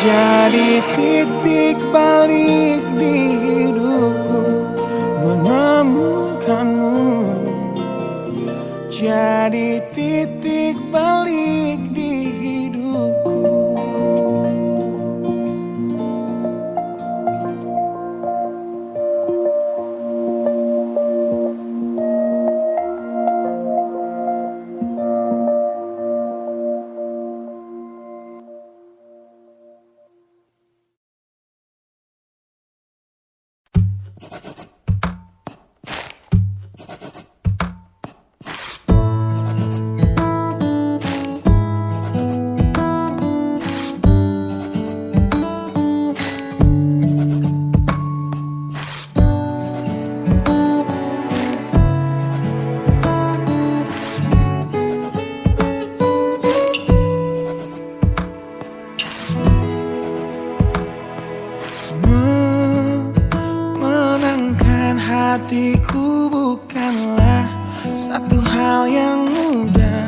Jadi titik balik di hidupku, menemukanmu. Jadi titik balik di hidupku. Menenangkan hatiku bukanlah satu hal yang mudah.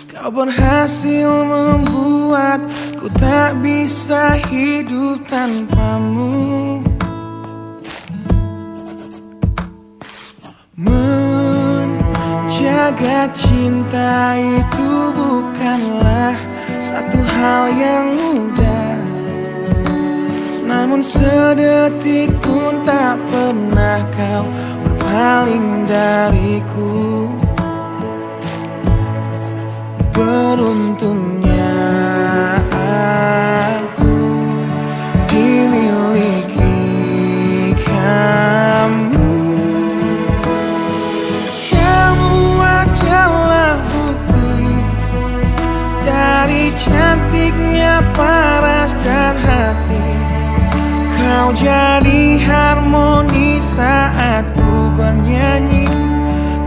Kau berhasil membuatku tak bisa hidup tanpamu. Menjaga cinta itu bukanlah satu hal yang mudah. Namun sedetik pun tak pernah kau berpaling dariku. Beruntungnya aku dimiliki kamu. Kamu adalah bukti dari cantiknya paras dan hati. Kau jadi harmoni saat ku bernyanyi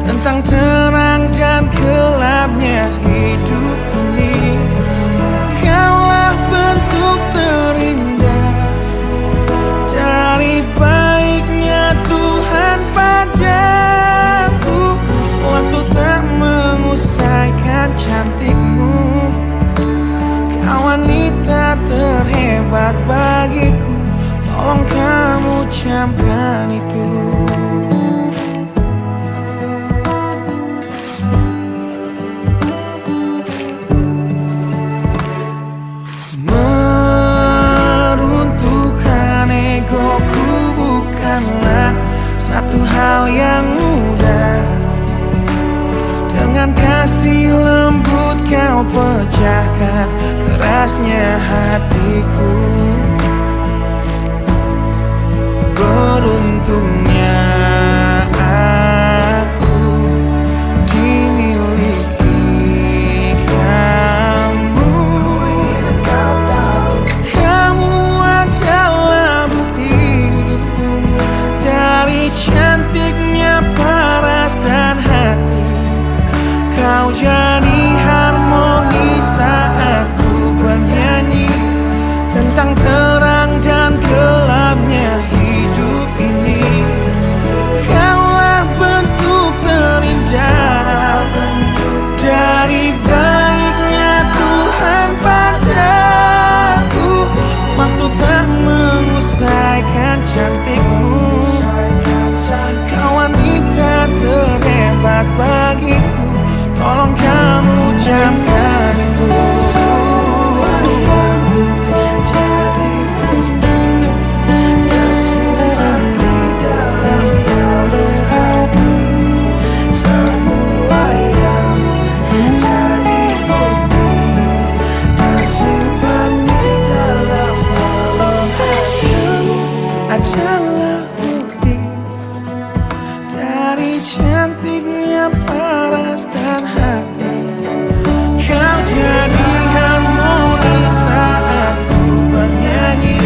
tentang terang dan gelapnya hidup ini. Kaulah bentuk terindah dari baiknya Tuhan padaku. Waktu tak mengusaikan cantikmu. Kau wanita terhebat bagiku. Tolong kamu camkan itu. Meruntuhkan egoku bukanlah satu hal yang mudah. Dengan kasih lembut kau pecahkan kerasnya hatiku. Beruntungnya aku dimiliki kamu. Kamu adalah bukti dari cantiknya paras dan hati. Kau jadi harmoni saat ku bernyanyi cantiknya paras dan hati. Kau jadi harmoni saat ku bernyanyi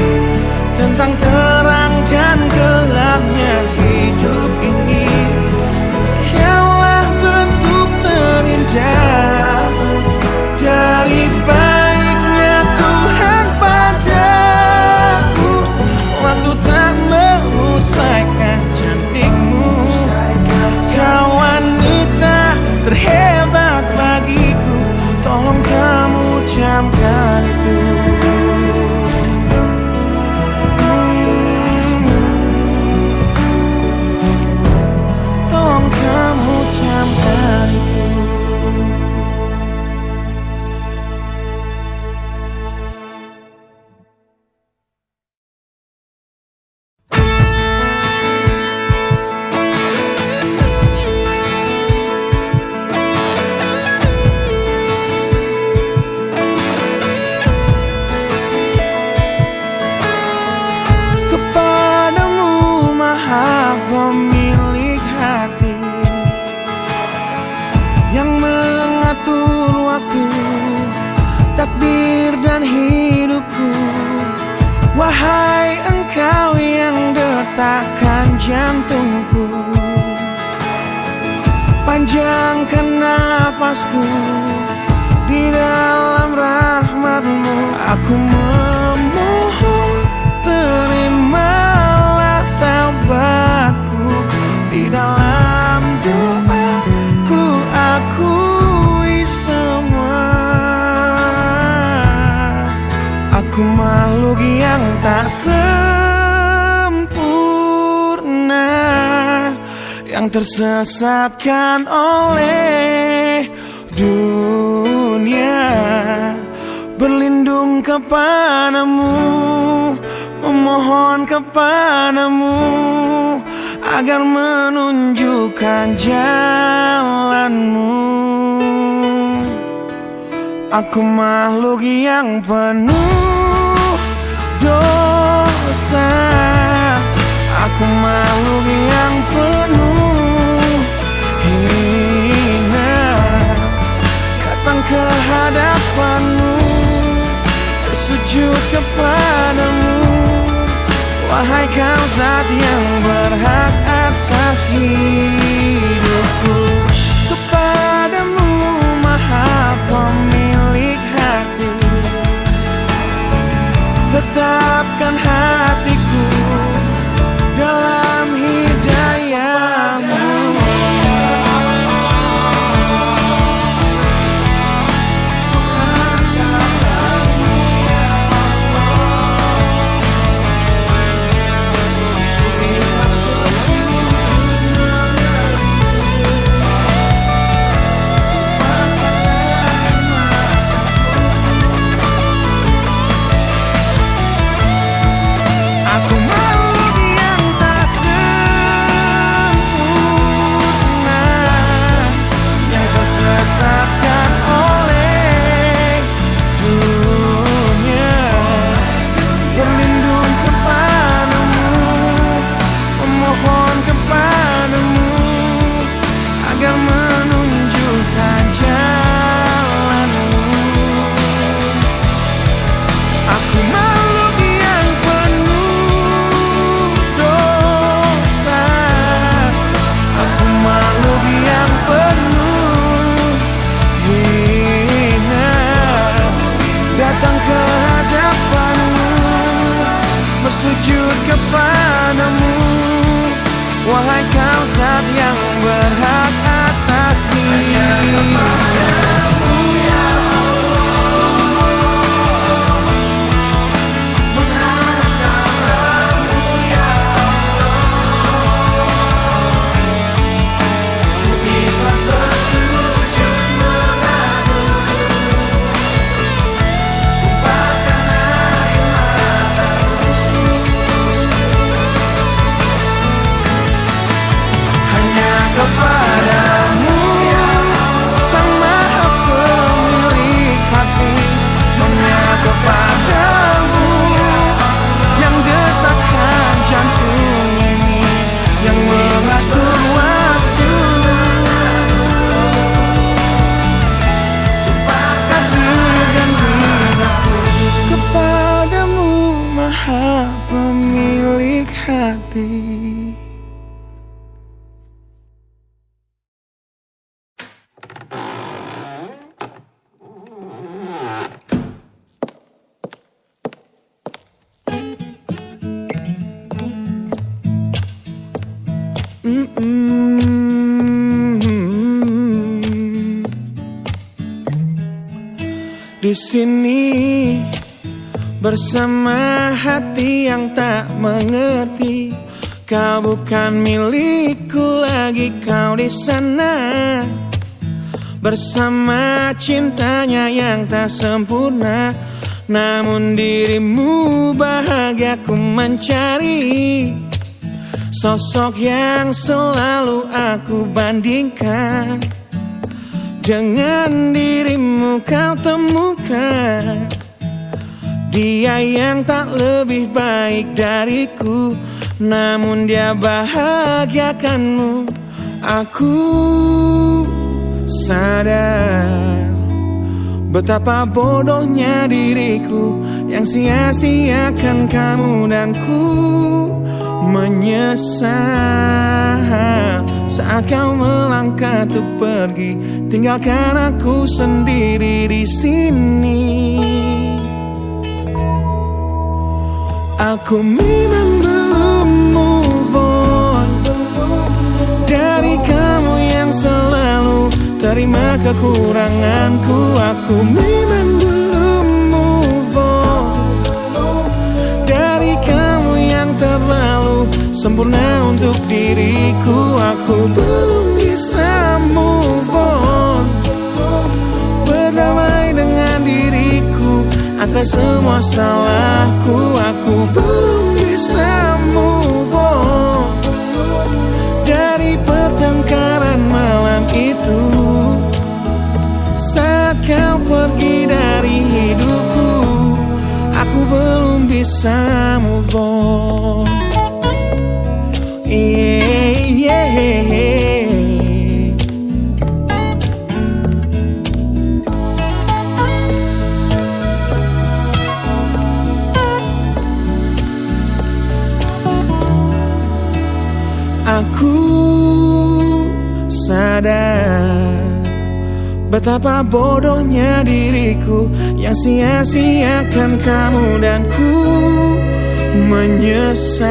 tentang terang dan gelapnya hidup ini. Kaulah bentuk terindah dari baiknya Tuhan padaku. Waktu tak menyelesaikan cantikmu. Kau wanita terhebat bagiku, tolong kamu camkan itu. Tolong kamu camkan itu. Pemilik hati yang mengatur waktu, takdir dan hidupku. Wahai engkau yang detakkan jantungku, panjangkan nafasku di dalam rahmatmu. Aku memohon, terimalah taubatku. Di dalam doa ku akui semua. Aku makhluk yang tak sempurna, yang tersesatkan oleh dunia. Berlindung kepadamu, memohon kepadamu agar menunjukkan jalanmu. Aku makhluk yang penuh dosa. Aku makhluk yang penuh hina. Datang ke hadapanmu, bersujud kepadamu. Wahai kau zat yang berhak atas hidupku. Kepadamu Maha Pemilik hati, tetapkan hatiku dalam hidayahmu. Bersujud kepadamu, wahai kau zat yang berhak atas dirimu. Ya Allah, mengharapkanmu ya Allah. Ku ikhlas bersujud mengadu, tumpahkan air mataku. Hanya kepada di sini bersama hati yang tak mengerti. Kau bukan milikku lagi, kau di sana bersama cintanya yang tak sempurna. Namun dirimu bahagia ku mencari, sosok yang selalu aku bandingkan. Dengan dirimu kau temukan dia yang tak lebih baik dariku, namun dia bahagiakanmu. Aku sadar betapa bodohnya diriku yang sia-siakan kamu, dan ku menyesal saat kau melangkah untuk pergi, tinggalkan aku sendiri di sini. Aku memang belum move on dari kamu yang selalu terima kekuranganku. Aku memang belum move on dari kamu yang terlalu sempurna untuk diriku. Aku belum bisa move on, berdamai dengan diriku atas semua salahku. Aku belum bisa move on dari pertengkaran malam itu saat kau pergi dari hidupku. Aku belum bisa move on. Aku sadar betapa bodohnya diriku yang sia-siakan kamu, dan ku menyesal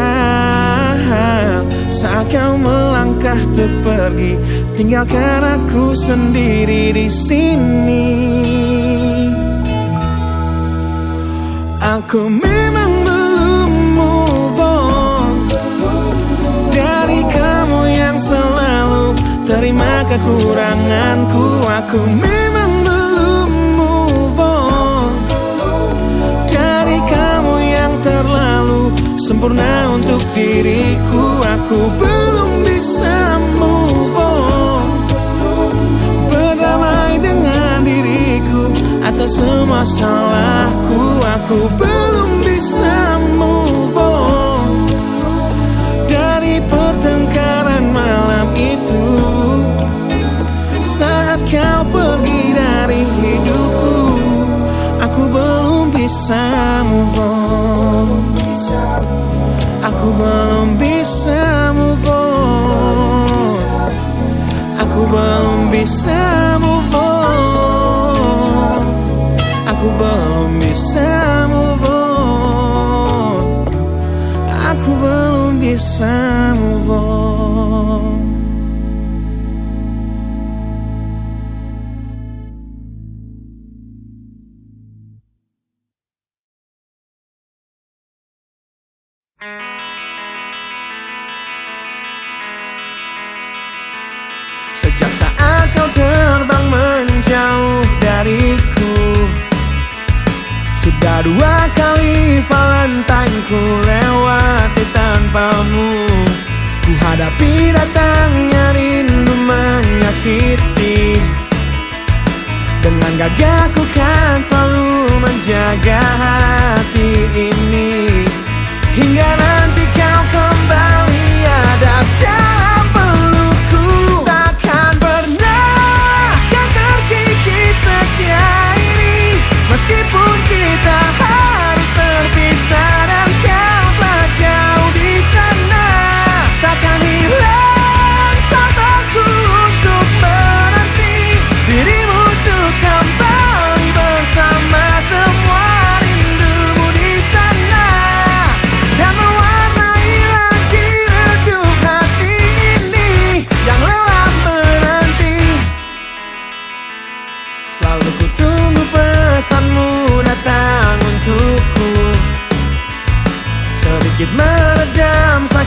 saat kau melangkah untuk pergi, tinggalkan aku sendiri di sini. Aku memang belum move on dari kamu yang selalu terima kekuranganku. Aku memang belum move on dari kamu yang terlalu sempurna untuk diriku. Aku belum bisa move on, berdamai dengan diriku atas semua salahku. Aku belum bisa move on dari pertengkaran malam itu saat kau pergi dari hidupku. Aku belum bisa move on. Aku belum bisa move on. Aku belum bisa move on. Aku belum bisa move on. Aku belum bisa move on. Sejak saat kau terbang menjauh dariku, sudah 2 kali Valentine ku lewati tanpamu. Ku hadapi datangnya rindu menyakiti, dengan gagah ku kan selalu menjaga hati ini, hingga nanti kau kembali hadap dalam pelukku. Takkan pernah kan terkikis setia ini, meskipun kita harus terpisah dan kau telah jauh di sana. Takkan hilang sabarku untuk menanti dirimu untuk kembali bersama semua rindumu di sana, dan mewarnai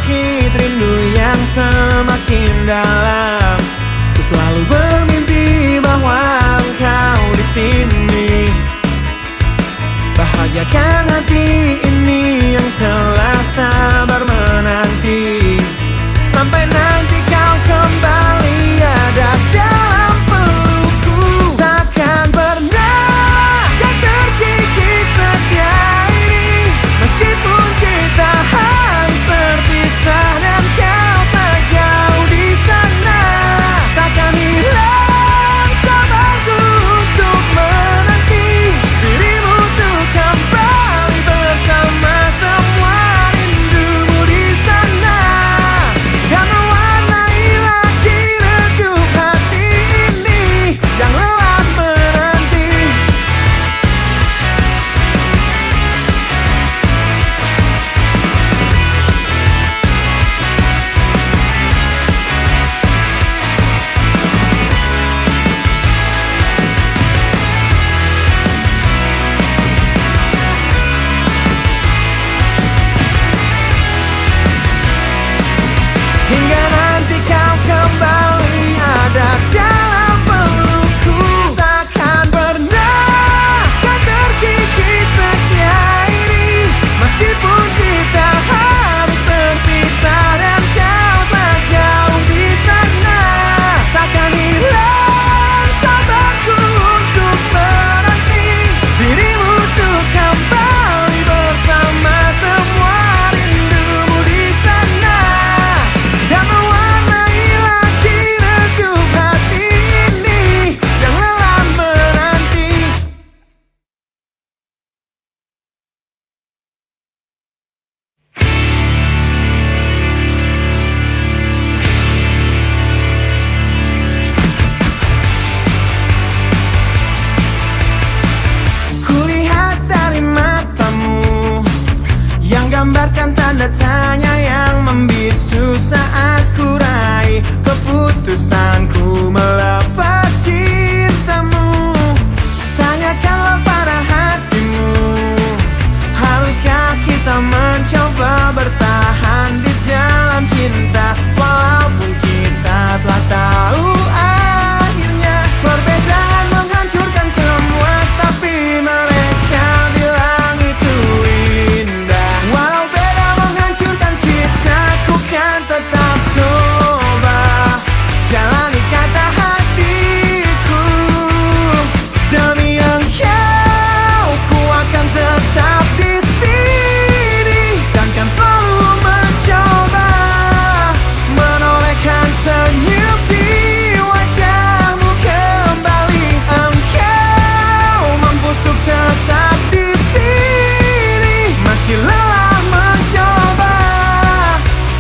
sakit rindu yang semakin dalam. Ku selalu bermimpi bahwa engkau di sini. Bahagiakan hati ini yang telah sabar menanti. Sampai nanti kau kembali ada dalam pelukku. Takkan pernah kau terkikis setia ini. Meskipun kita harus berpisah dan kau tak jauh di sana. Takkan hilang sabarku untuk menanti dirimu untuk kembali bersama semua rindumu di sana. Dan mewarnai lagi redup hati ini yang lelah menanti. Hingga nanti kau kembali ada dalam pelukku. Takkan pernah kau terkikis setia ini. Meskipun kita harus berpisah dan kau tak jauh di sana. Takkan hilang sabarku untuk menanti dirimu untuk kembali bersama semua rindumu di sana. Dan mewarnai lagi redup hati ini yang lelah menanti. Kulihat dari matamu yang gambarkan tanda tanya yang membisu saat ku raih keputusanku melepas cintamu. Tanyakanlah pada hatimu, haruskah kita mencoba bertahan di dalam cinta walaupun kita telah tahu akhirnya. Perbedaan menghancurkan semua, tapi mereka bilang itu indah. Walau beda menghancurkan kita, ku kan tetap coba jalani kata hatiku. Demi engkau, ku akan tetap di sini dan kan selalu mencoba menolehkan senyum di wajahmu kembali. Engkau mampu untuk tetap di sini meski lelah mencoba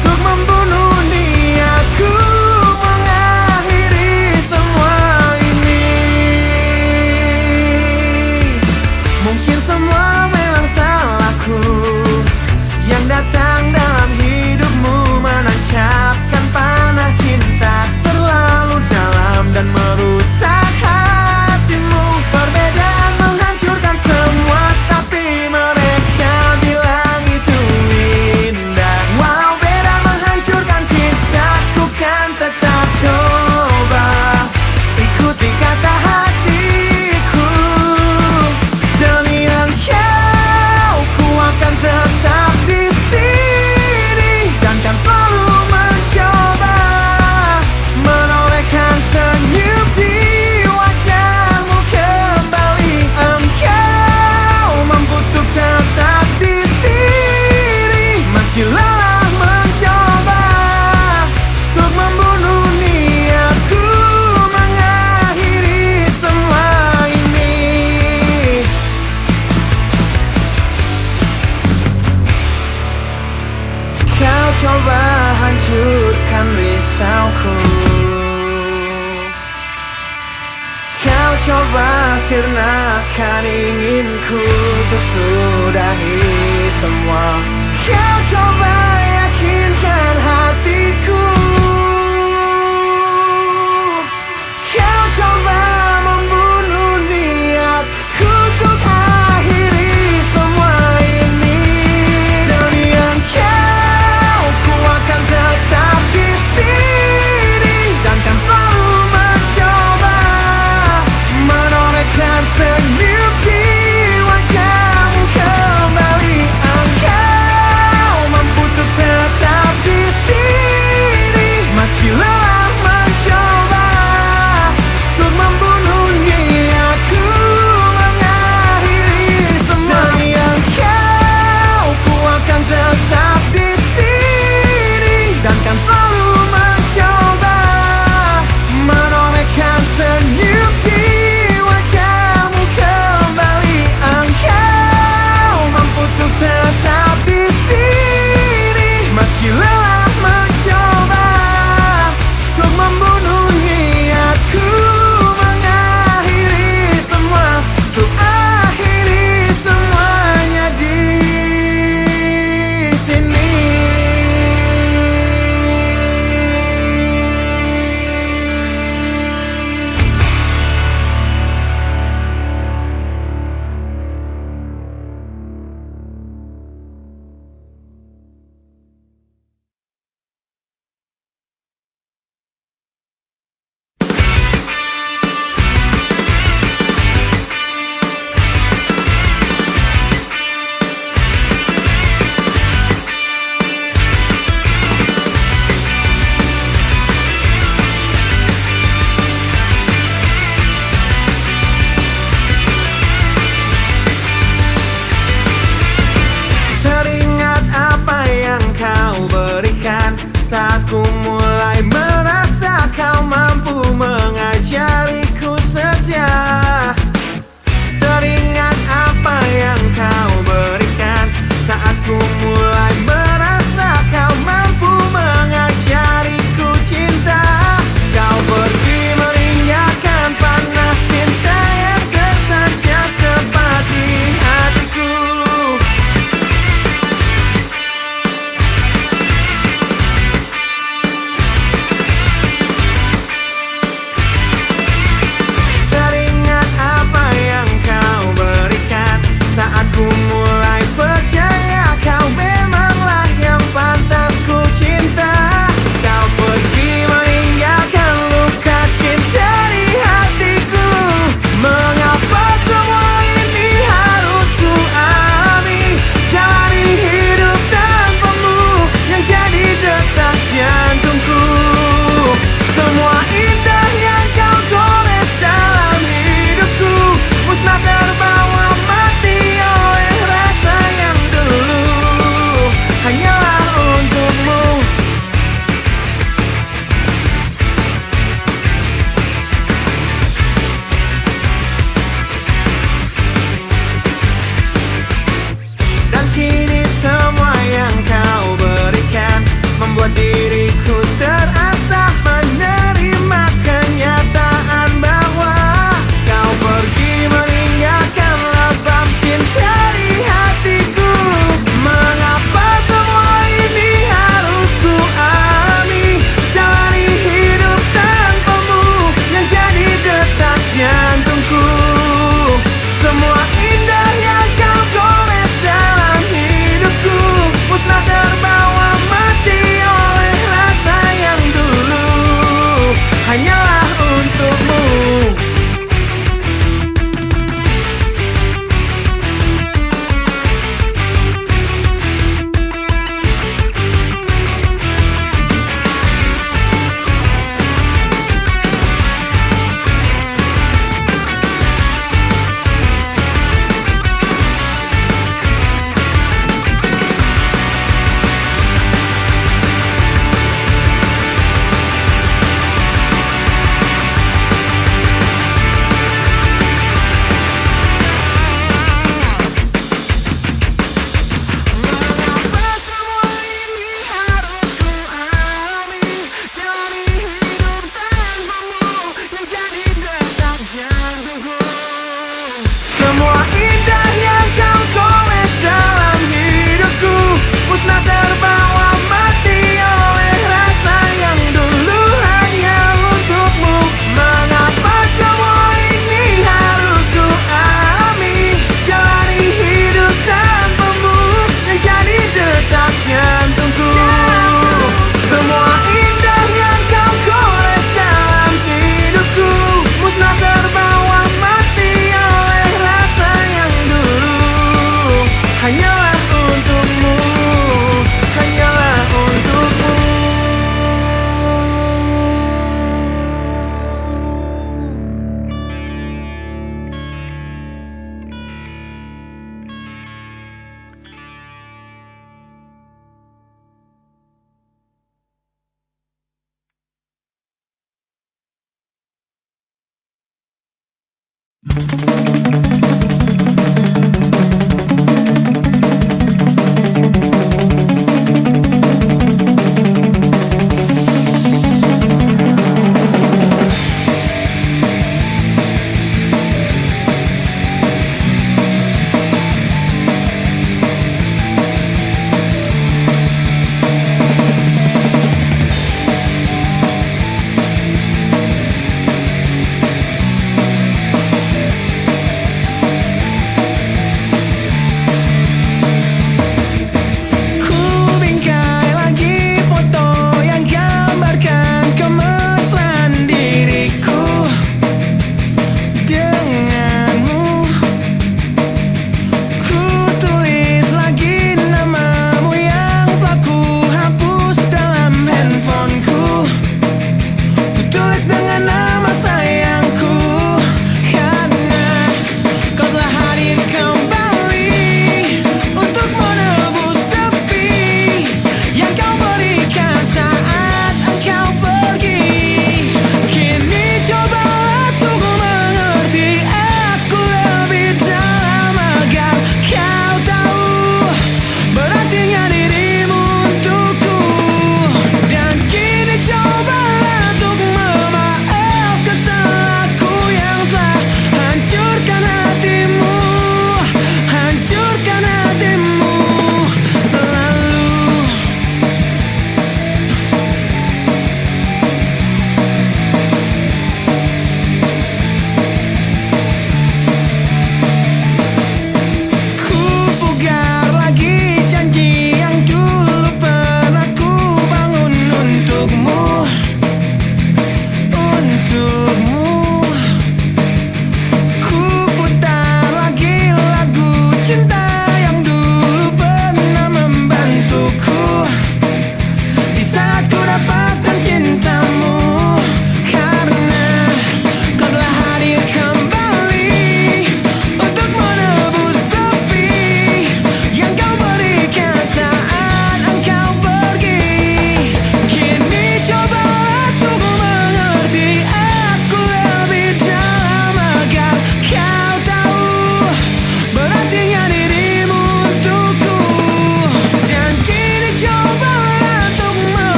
untuk membunuh niatku mengakhiri semua ini. Mungkin semua memang salahku yang datang dalam hidupmu menancapkan panah cinta terlalu dalam dan merusak hatimu. Perbedaan menghancurkan semua, tapi mereka bilang itu indah. Walau beda menghancurkan kita, ku kan tetap coba ikuti kata hatiku. Demi engkau, ku akan tetap di sini dan kan selalu mencoba menolehkan senyum di wajahmu kembali. Engkau mampu untuk tetap di sini meski lelah mencoba untuk membunuh niatku mengakhiri semua ini. Kau coba hancurkan risauku. Kau coba sirnakan inginku untuk sudahi semua. Kau coba yakinkan hatiku. Kau coba membunuh niatku untuk akhiri semua ini. Demi engkau, ku akan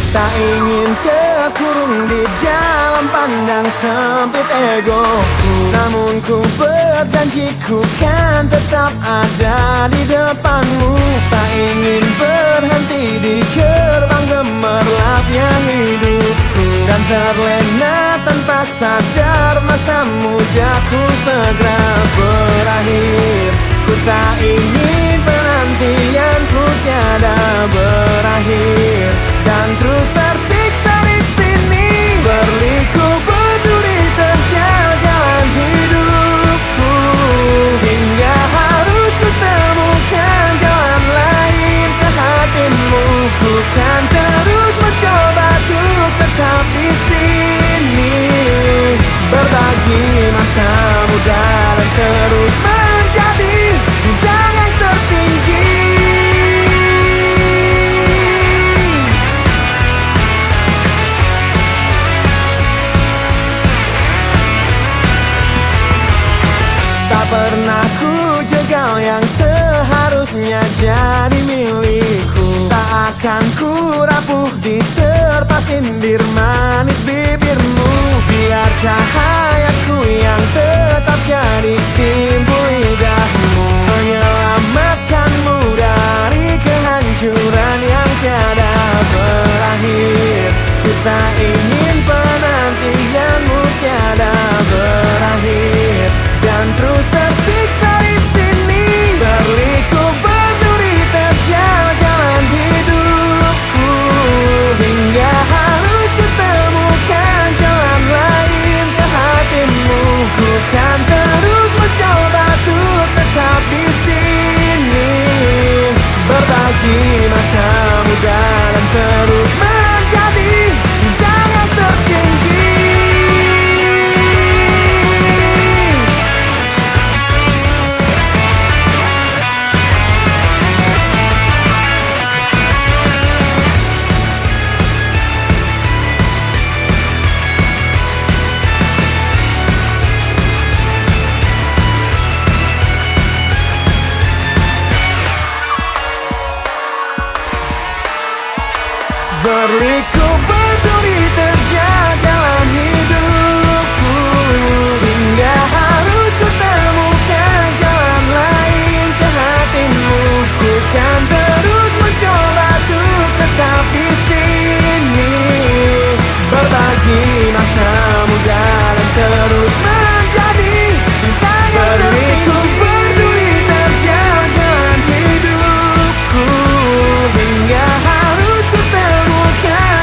Tak ingin terkurung di dalam pandang sempit egoku, namun ku berjanji ku kan tetap ada di depanmu. Tak ingin berhenti di gerbang gemerlapnya hidupku, dan terlena tanpa sadar masa mudaku segera berakhir. Ku tak ingin penantianku tiada berakhir, dan terus tersiksa di sini berliku berduri terjal jalan hidupku, hingga harus kutemukan jalan lain ke hatimu. Ku kan terus mencoba untuk tetap di sini. terus menjadi bintang yang tertinggi. Tak pernah ku jegal yang seharusnya jadi milikku. Tak akan ku rapuh diterpa sindir manis bibirmu. Biar cahayaku yang tetap jadi simbol lidahmu, menyelamatkanmu dari kehancuran yang tiada berakhir. Ku tak ingin penantianmu tiada berakhir dan terus tersiksa di sini. Berliku berduri terjal jalan hidupku, hingga harus kutemukan jalan lain ke hatimu. Ku kan terus mencoba untuk tetap di sini, berbagi masa muda dan terus menjadi bintang yang tertinggi. Berliku berduri terjal jalan hidupku, hingga harus kutemukan jalan lain ke hatimu. Ku kan terus mencoba untuk tetap di sini, berbagi masa muda dan terus menjadi bintang yang berliku berduri terjal jalan hidupku, hingga harus kutemukan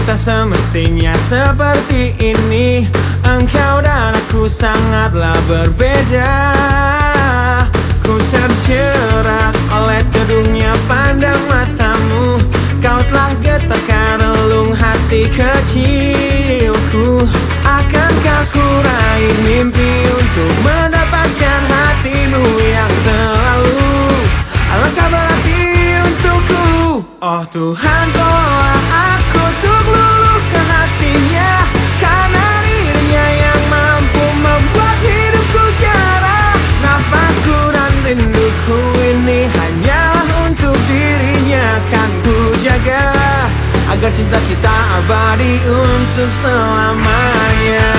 tak semestinya seperti ini. Engkau dan aku sangatlah berbeda. Ku terjerat oleh teduhnya pandang matamu. Kau telah getarkan relung hati kecilku. Akankah ku raih mimpi untuk mendapatkan hatimu yang selalu alangkah berarti untukku. Oh Tuhan, tolonglah aku untuk luluhkan hatinya, karena dirinya yang mampu membuat hidupku cerah. Nafasku dan rinduku ini hanyalah untuk dirinya, kan ku jaga agar cinta kita abadi untuk selamanya.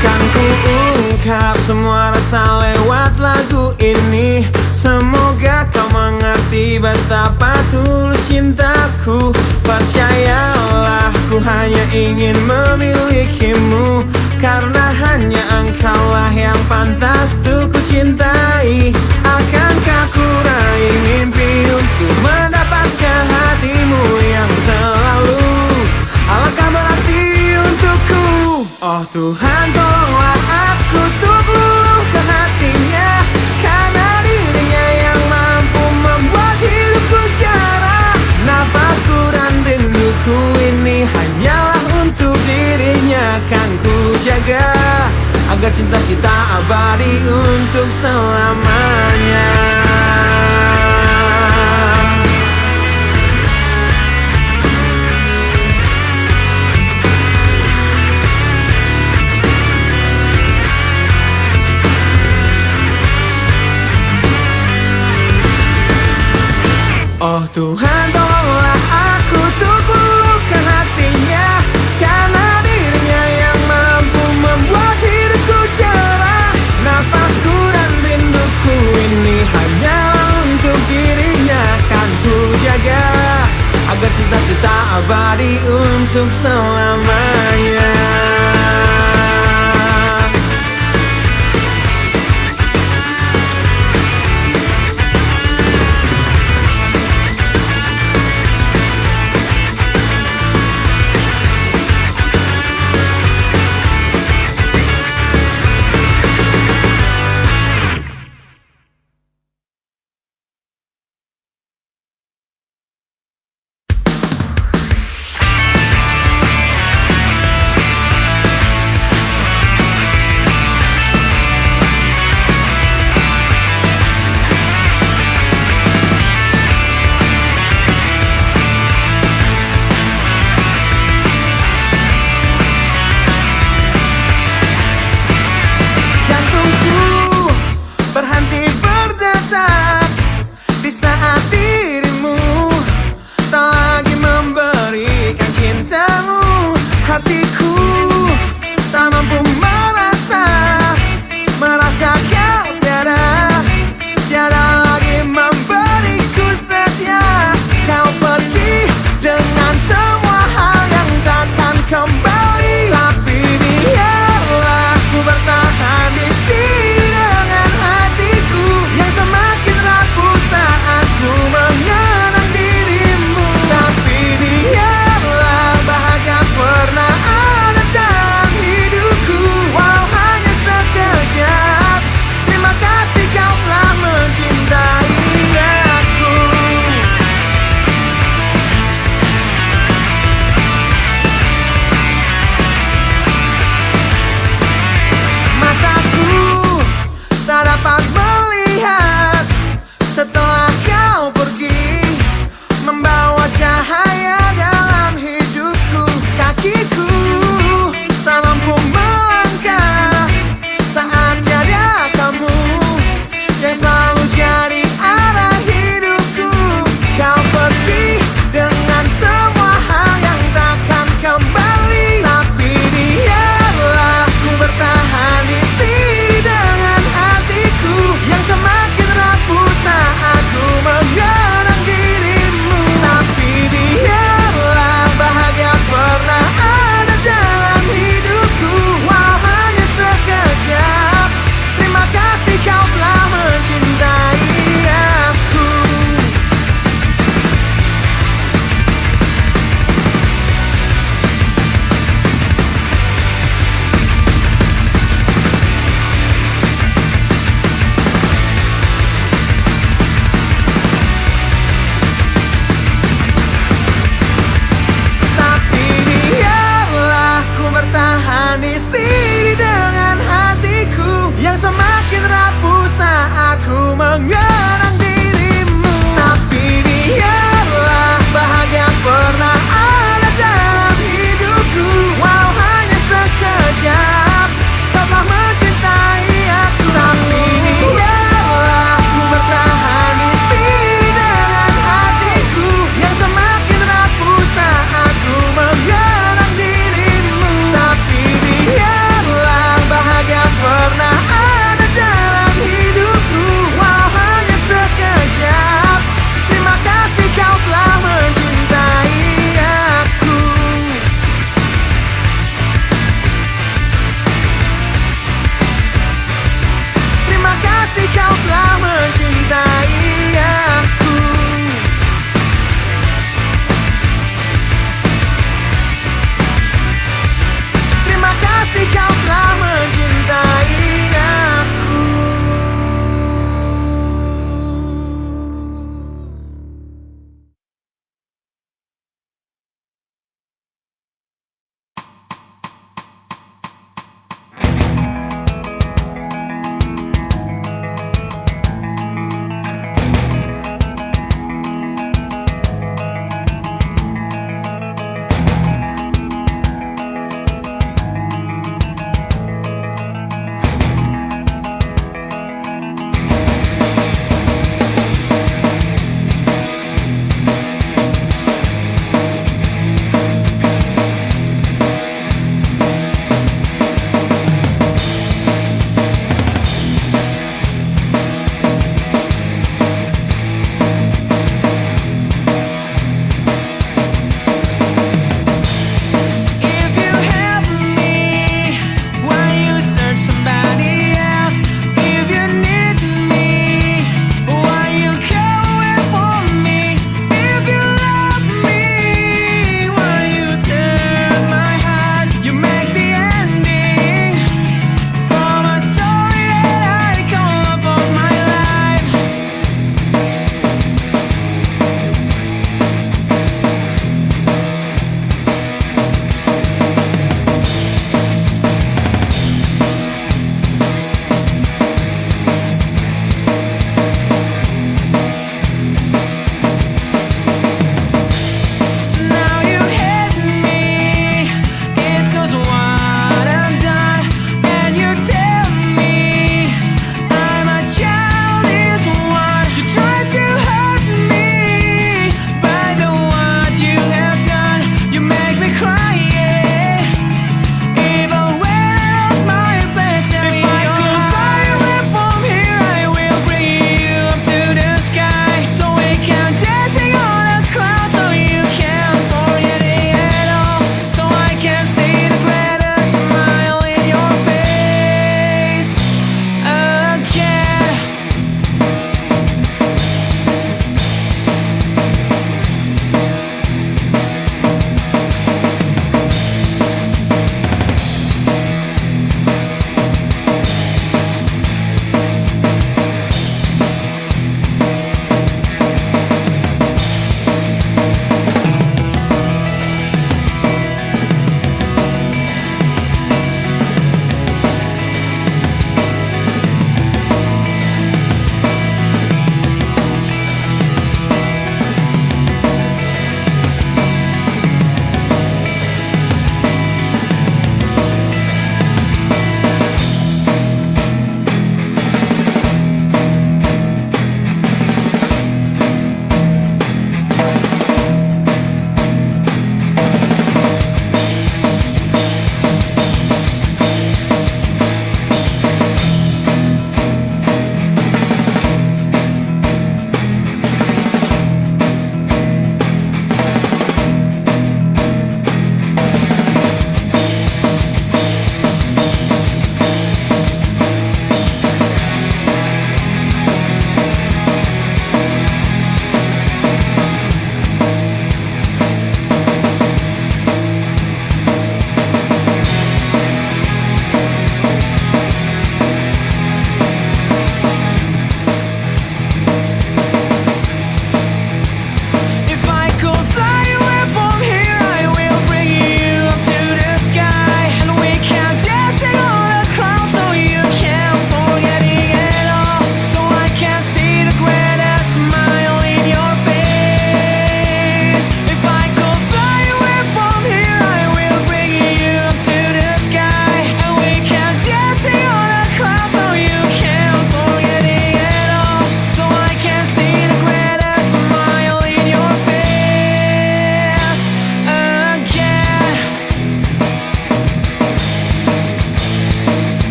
Kan ku ungkap semua rasa lewat lagu ini. Semoga kau mengerti betapa tulus cintaku. Percayalah, ku hanya ingin memilikimu, karena hanya engkaulah yang pantas untuk ku cintai. Akankah ku raih mimpi untuk mendapatkan hatimu yang selalu alangkah berarti untukku. Oh Tuhan, tolonglah aku untuk luluhkan hatinya, karena dirinya yang mampu membuat hidupku cerah. Nafasku dan rinduku ini hanyalah untuk dirinya, kan ku jaga agar cinta kita abadi untuk selamanya. Oh Tuhan, tolonglah aku untuk luluhkan hatinya, karena dirinya yang mampu membuat hidupku cerah. Nafasku dan rinduku ini hanyalah untuk dirinya, kan ku jaga agar cinta kita abadi untuk selamanya.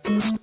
hati.